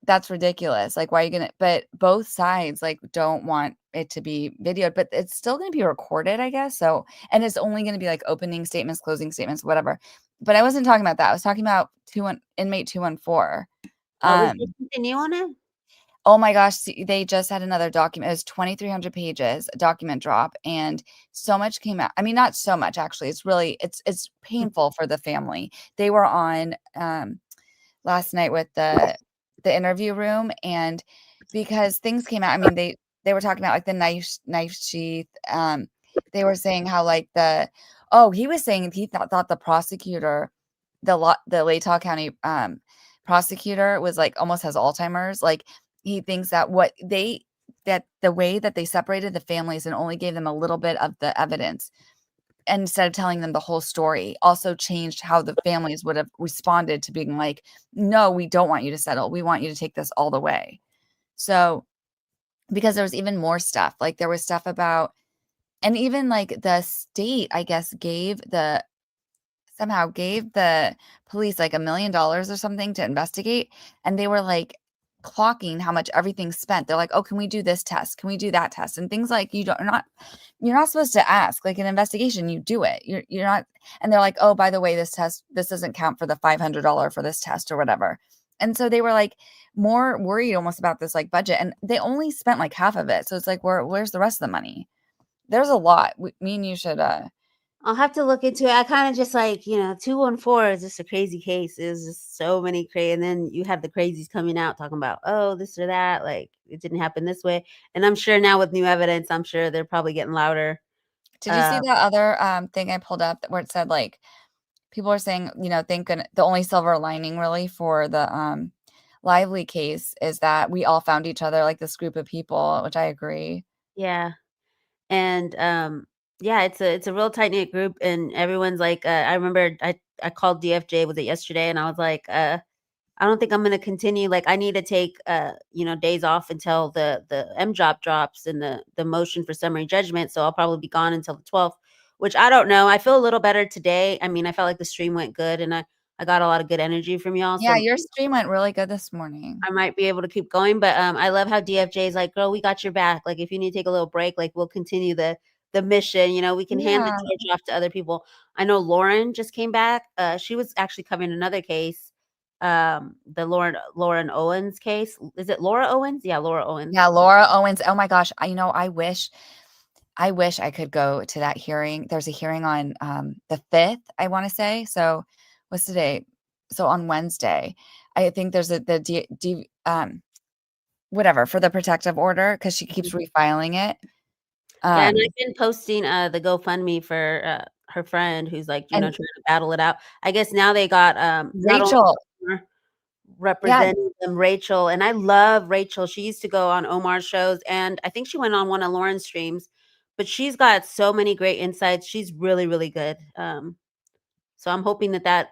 that's ridiculous. Like why are you gonna? But both sides like don't want it to be videoed, but it's still gonna be recorded, I guess. So, and it's only gonna be like opening statements, closing statements, whatever. But I wasn't talking about that. I was talking about inmate 214. Continue on it. Oh my gosh, they just had another document. It was 2,300 pages, document drop, and so much came out. I mean, not so much actually. It's really it's painful for the family. They were on last night with the interview room, and because things came out. I mean, they were talking about like the knife sheath. They were saying how like he was saying he thought the prosecutor, the Latah County prosecutor was like almost has Alzheimer's. Like he thinks that the way that they separated the families and only gave them a little bit of the evidence instead of telling them the whole story also changed how the families would have responded to being like, no, we don't want you to settle. We want you to take this all the way. So, because there was even more stuff, like there was stuff about, and even like the state, I guess, somehow gave the police like $1 million or something to investigate. And they were like clocking how much everything spent. They're like, oh, can we do this test? Can we do that test? And things like you're not supposed to ask. Like an investigation, you do it. You're not, and they're like, oh, by the way, this doesn't count for the $500 for this test or whatever. And so they were like more worried almost about this like budget, and they only spent like half of it. So it's like, where's the rest of the money? There's a lot. Me and you should I'll have to look into it. I kind of just like, 214 is just a crazy case. It's just so many crazy. And then you have the crazies coming out talking about, oh, this or that. Like it didn't happen this way. And I'm sure now with new evidence, I'm sure they're probably getting louder. Did you see that other thing I pulled up where it said like people are saying, thank goodness, the only silver lining really for the Lively case is that we all found each other, like this group of people, which I agree. Yeah. And yeah, it's a real tight knit group, and everyone's like, I remember I called DFJ, was it yesterday, and I was like, I don't think I'm gonna continue. Like, I need to take days off until the M job drops and the motion for summary judgment. So I'll probably be gone until the 12th, which I don't know. I feel a little better today. I mean, I felt like the stream went good, and I got a lot of good energy from y'all. Yeah, so your stream went really good this morning. I might be able to keep going, but I love how DFJ is like, girl, we got your back. Like, if you need to take a little break, like we'll continue the mission. We can hand the torch off to other people. I know Lauren just came back. She was actually covering another case, the Lauren Owens case. Is it Laura Owens? Yeah, Laura Owens. Yeah, Laura Owens. Oh my gosh, I wish I could go to that hearing. There's a hearing on the 5th, I want to say. So what's today? So on Wednesday, I think there's whatever for the protective order because she keeps refiling it. Yeah, and I've been posting the GoFundMe for her friend who's like, And trying to battle it out. I guess now they got not only Rachel. Omar representing them, Rachel, and I love Rachel. She used to go on Omar's shows, and I think she went on one of Lauren's streams, but she's got so many great insights. She's really, really good. So I'm hoping that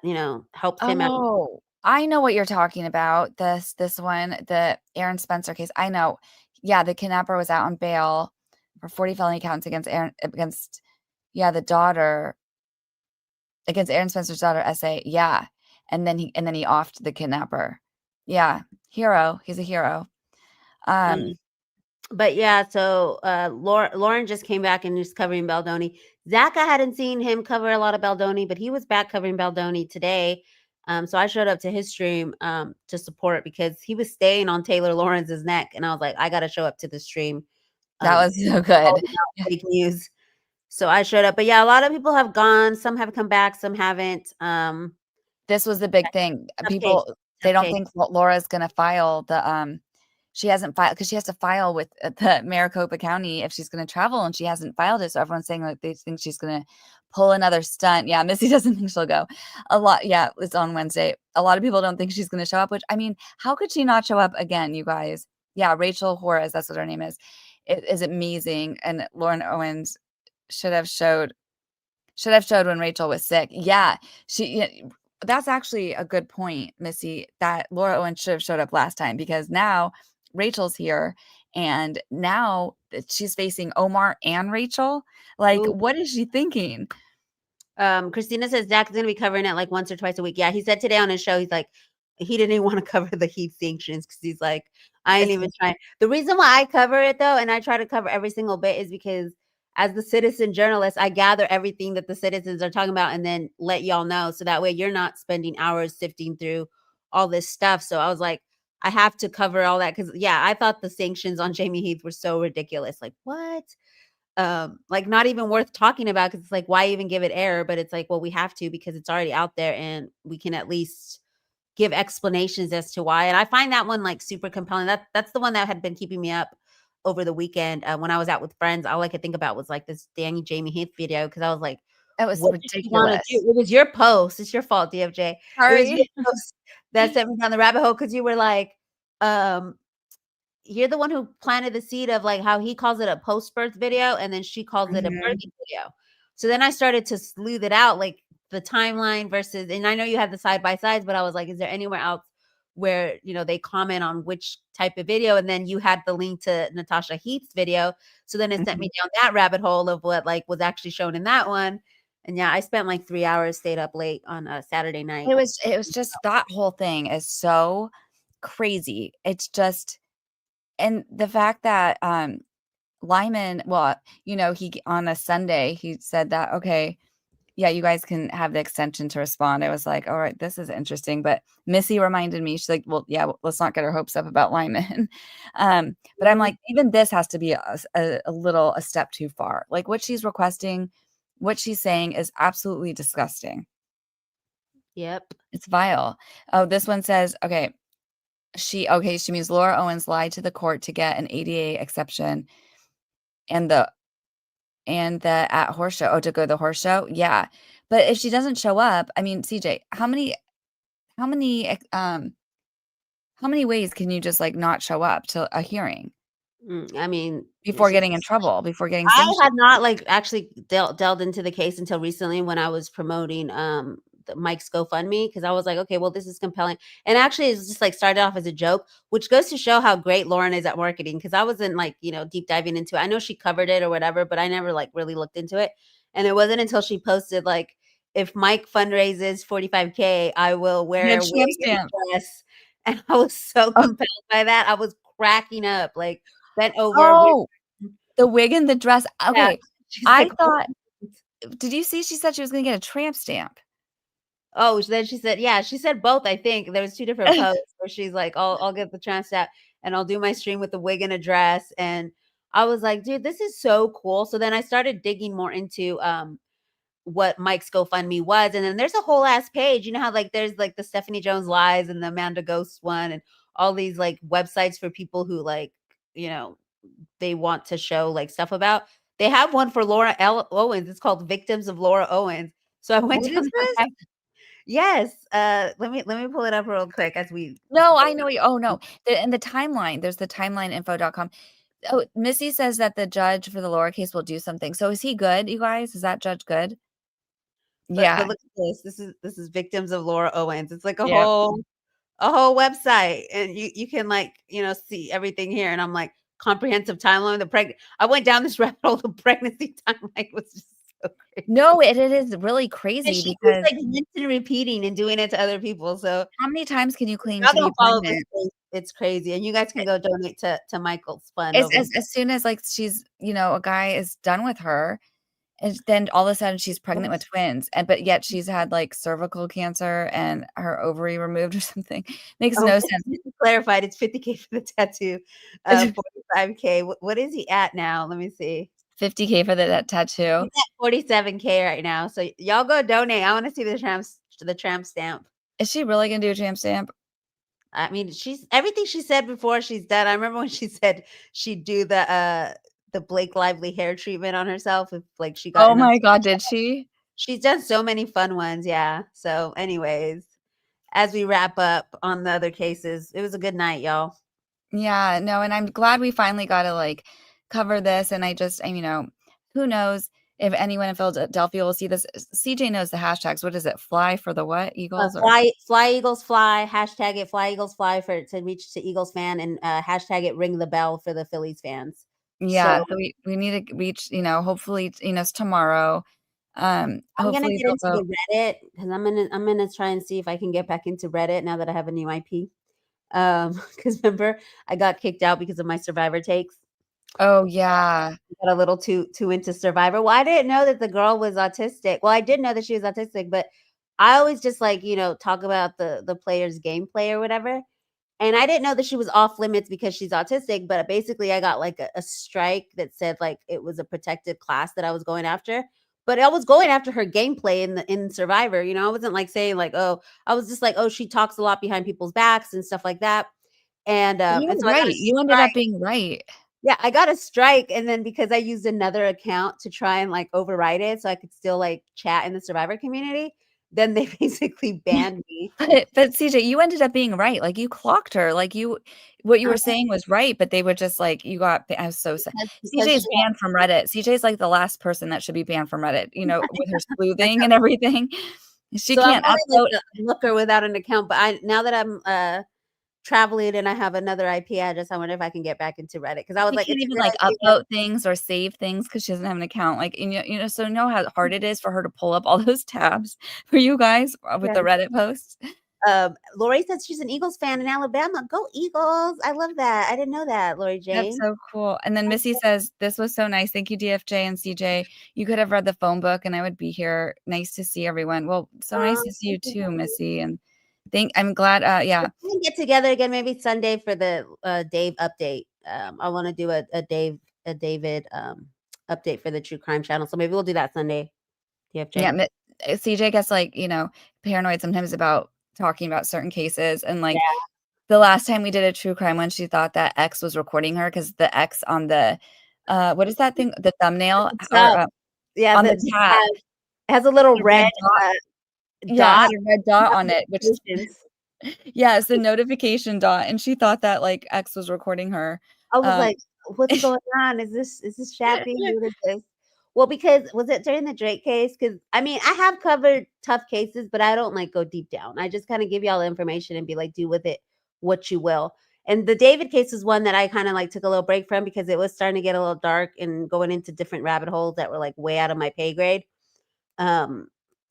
helps him out. Oh, I know what you're talking about. This one, the Aaron Spencer case. I know. Yeah, the kidnapper was out on bail for 40 felony counts against the daughter, against Aaron Spencer's daughter, S.A. Yeah. And then he offed the kidnapper. Yeah. Hero. He's a hero. But yeah, so Lauren just came back and is covering Baldoni. Zach, I hadn't seen him cover a lot of Baldoni, but he was back covering Baldoni today. So I showed up to his stream to support because he was staying on Taylor Lawrence's neck. And I was like, I got to show up to the stream. That was so good. Fake news. So I showed up. But yeah, a lot of people have gone. Some have come back. Some haven't. This was the big thing. People, they don't think Laura's going to file the she hasn't filed because she has to file with the Maricopa County if she's going to travel, and she hasn't filed it. So everyone's saying like they think she's going to pull another stunt. Yeah, Missy doesn't think she'll go. A lot. Yeah, it's on Wednesday. A lot of people don't think she's going to show up, which I mean, how could she not show up again, you guys? Yeah, Rachel Juarez, that's what her name is. It is amazing. And Lauren Owens should have showed when Rachel was sick. Yeah, that's actually a good point, Missy, that Laura Owens should have showed up last time, because now Rachel's here and now she's facing Omar and Rachel. Like, what is she thinking? Kristyna says Zach is going to be covering it like once or twice a week. Yeah, he said today on his show, he's like, he didn't even want to cover the Heath sanctions because he's like, I ain't even trying. The reason why I cover it though, and I try to cover every single bit, is because as the citizen journalist, I gather everything that the citizens are talking about and then let y'all know. So that way you're not spending hours sifting through all this stuff. So I was like, I have to cover all that because, yeah, I thought the sanctions on Jamie Heath were so ridiculous. Like, what? Like, not even worth talking about because it's like, why even give it air? But it's like, well, we have to because it's already out there and we can at least give explanations as to why. And I find that one like super compelling. That's the one that had been keeping me up over the weekend when I was out with friends. All I could think about was like this dang Jamie Heath video because I was like, it was ridiculous. It was your post. It's your fault, DFJ. Sorry. It was your post that sent me down the rabbit hole because you were like, you're the one who planted the seed of like how he calls it a post-birth video and then she calls it a birthing video. So then I started to sleuth it out, like the timeline versus, and I know you have the side-by-sides, but I was like, is there anywhere else where, they comment on which type of video? And then you had the link to Natasha Heath's video. So then it sent me down that rabbit hole of what like was actually shown in that one. And yeah, I spent like 3 hours, stayed up late on a Saturday night. It was just, that whole thing is so crazy. It's just, and the fact that Lyman, well, he on a Sunday, he said that, okay, yeah, you guys can have the extension to respond. I was like, all right, this is interesting. But Missy reminded me, she's like, well, yeah, let's not get our hopes up about Lyman. But I'm like, even this has to be a step too far. Like what she's requesting, what she's saying is absolutely disgusting. Yep. It's vile. Oh, this one says, okay, she means Laura Owens lied to the court to get an ADA exception and the at horse show. Oh, to go to the horse show. Yeah. But if she doesn't show up, I mean, CJ, how many ways can you just like not show up to a hearing? I mean, before getting in trouble, before getting sanctioned. I had not like actually delved into the case until recently when I was promoting Mike's GoFundMe, because I was like, okay, well, this is compelling. And actually it's just like started off as a joke, which goes to show how great Lauren is at marketing, because I wasn't like, deep diving into it. I know she covered it or whatever, but I never like really looked into it. And it wasn't until she posted like, if Mike fundraises $45K, I will wear a wig and dress. And I was so compelled by that. I was cracking up, like bent over. Oh, the wig and the dress. Okay. Yeah. I thought, did you see she said she was going to get a tramp stamp? Oh, then she said, yeah, she said both. I think there was 2 different posts where she's like, I'll get the tramp stamp and I'll do my stream with the wig and a dress. And I was like, dude, this is so cool. So then I started digging more into what Mike's GoFundMe was. And then there's a whole ass page. You know how like there's like the Stephanie Jones Lies and the Amanda Ghost one and all these like websites for people who like, they want to show like stuff about. They have one for Laura Owens. It's called Victims of Laura Owens. So I went What down is that this? Yes. Let me pull it up real quick as we. No, I know. Oh no, in the timeline, there's the timelineinfo.com. Oh, Missy says that the judge for the Laura case will do something. So is he good, you guys? Is that judge good? But Yeah. look at this. This is Victims of Laura Owens. It's like a Yep. whole website, and you can like see everything here. And I'm like comprehensive timeline. I went down this rabbit hole. The pregnancy timeline was just so crazy. No, it is really And crazy she because keeps like rinsing and repeating and doing it to other people. So how many times can you claim y'all to be don't follow this pregnant? thing. It's crazy, and you guys can go donate to Michael's fund over. As soon as like she's a guy is done with her, and then all of a sudden she's pregnant with twins, but yet she's had like cervical cancer and her ovary removed or something. Makes no sense. Clarified, it's $50K for the tattoo, $45K. What is he at now? Let me see. $50K for the tattoo. He's at $47K right now. So y'all go donate. I want to see the tramp stamp. Is she really gonna do a tramp stamp? I mean, she's everything she said before she's done. I remember when she said she'd do the Blake Lively hair treatment on herself if like she got. Oh my God, did she? She's done so many fun ones, yeah. So, anyways, as we wrap up on the other cases, it was a good night, y'all. Yeah, no, and I'm glad we finally got to like cover this. And who knows if anyone in Philadelphia will see this. CJ knows the hashtags. What is it? Fly for the what? Eagles? Fly Eagles fly. Hashtag it Fly Eagles fly to reach to Eagles fan, and hashtag it ring the bell for the Phillies fans. Yeah, so we need to reach. Hopefully, it's tomorrow. I'm gonna get into the Reddit because I'm gonna try and see if I can get back into Reddit now that I have a new IP. Because remember I got kicked out because of my Survivor takes. Oh yeah, I got a little too into Survivor. Well, I didn't know that the girl was autistic. Well, I did know that she was autistic, but I always just talk about the player's gameplay or whatever. And I didn't know that she was off limits because she's autistic. But basically, I got like a strike that said like it was a protected class that I was going after. But I was going after her gameplay in Survivor. I wasn't like saying like, oh, I was just like, oh, she talks a lot behind people's backs and stuff like that. And you so right. You ended up being right. Yeah, I got a strike, and then because I used another account to try and like override it so I could still like chat in the Survivor community, then they basically banned me. But CJ, you ended up being right. Like you clocked her. Like what you were saying was right, but they were just like you got. I was so sad. CJ's banned from Reddit. CJ's like the last person that should be banned from Reddit. With her sleuthing and everything. She can't upload. Like a looker without an account, but now that I'm traveling and I have another IP address, I wonder if I can get back into Reddit because I was she like, can't even like upload things or save things because she doesn't have an account. Like, so know how hard it is for her to pull up all those tabs for you guys with the Reddit posts. Lori says she's an Eagles fan in Alabama. Go Eagles! I love that. I didn't know that, Lori Jane. That's so cool. And then Missy says this was so nice. Thank you, DFJ and CJ. You could have read the phone book, and I would be here. Nice to see everyone. Well, so nice to see you too, Missy. And I'm glad. Yeah, we can get together again maybe Sunday for the Dave update. I want to do a David update for the True Crime channel, so maybe we'll do that Sunday. DFJ. Yeah, CJ gets like paranoid sometimes about talking about certain cases, and like the last time we did a true crime one, she thought that X was recording her because the X on the what is that thing? The thumbnail, on the tab it has a little red dot. Yeah, it had a red dot on it, which it's a notification dot, and she thought that like X was recording her. I was like, what's going on? Is this Shappy? What is this? Well, because was it during the Drake case? Because I mean, I have covered tough cases, but I don't like go deep down. I just kind of give y'all the information and be like, do with it what you will. And the David case is one that I kind of like took a little break from because it was starting to get a little dark and going into different rabbit holes that were like way out of my pay grade.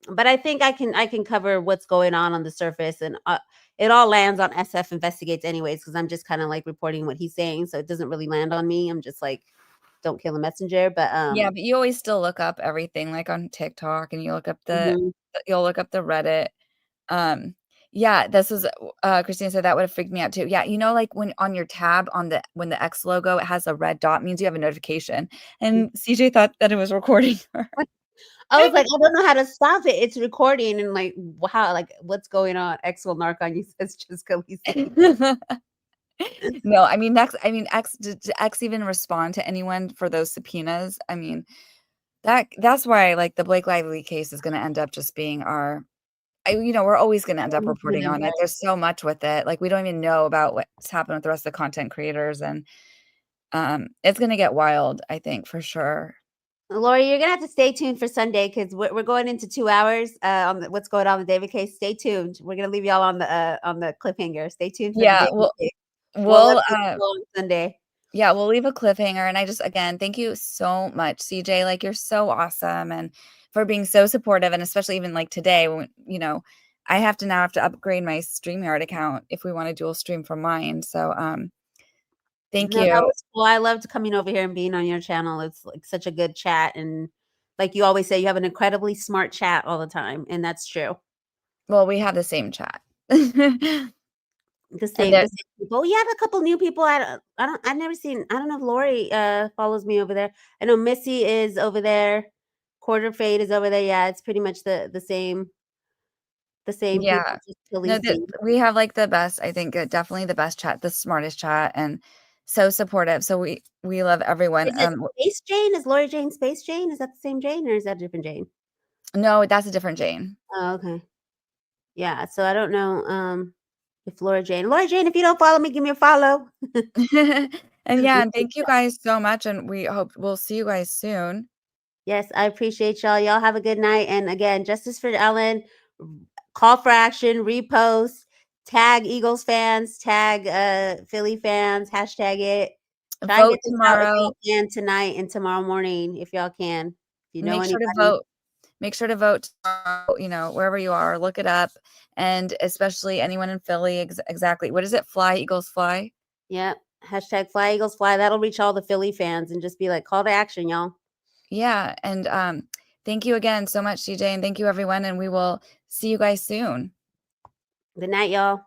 But I think I can cover what's going on the surface, and it all lands on SF Investigates anyways, because I'm just kind of like reporting what he's saying, so it doesn't really land on me. I'm just like, don't kill the messenger. But yeah, but you always still look up everything like on TikTok, and you look up you'll look up the Reddit. Yeah, this was Kristyna said that would have freaked me out too. Yeah, like when on your tab when the X logo it has a red dot, means you have a notification, and CJ thought that it was recording her. I was like, I don't know how to stop it. It's recording, and like, wow, like what's going on? X will narc on you, says JustKaleesi. No, I mean, X, did X even respond to anyone for those subpoenas? I mean, that's why like the Blake Lively case is going to end up just being we're always going to end up reporting on it. There's so much with it. Like we don't even know about what's happened with the rest of the content creators, and it's going to get wild, I think, for sure. Lori, you're gonna have to stay tuned for Sunday because we're going into 2 hours on what's going on with the David case. Stay tuned. We're gonna leave y'all on the cliffhanger. Stay tuned for the David case. We'll on Sunday. Yeah, we'll leave a cliffhanger. And I just, again, thank you so much, CJ. Like, you're so awesome, and for being so supportive. And especially even like today, when, I have to upgrade my StreamYard account if we want to dual stream from mine. So, thank you. That was cool. I loved coming over here and being on your channel. It's like such a good chat. And like you always say, you have an incredibly smart chat all the time. And that's true. Well, we have the same chat. The same people. You have a couple new people. I've never seen. I don't know if Lori follows me over there. I know Missy is over there. Quarterfate is over there. Yeah, it's pretty much the same. The same. Yeah. People, no, we have like the best. I think definitely the best chat, the smartest chat, and so supportive. So we love everyone. Is it Space Jane? Is Lori Jane Space Jane? Is that the same Jane or is that a different Jane? No, that's a different Jane. Oh, okay. Yeah. So I don't know. If Laura Jane, if you don't follow me, give me a follow. And yeah, and thank you guys so much. And we hope we'll see you guys soon. Yes, I appreciate y'all. Y'all have a good night. And again, Justice for Ellen, call for action, repost, tag Eagles fans, tag Philly fans, hashtag it. Try vote and get this tomorrow. Out if y'all can tonight and tomorrow morning, if y'all can. If you know Make sure anybody. to vote. Make sure to vote tomorrow, wherever you are, look it up. And especially anyone in Philly, exactly. What is it? Fly, Eagles, fly? Yep. Hashtag fly, Eagles, fly. That'll reach all the Philly fans and just be like, call to action, y'all. Yeah. And thank you again so much, CJ. And thank you, everyone. And we will see you guys soon. Good night, y'all.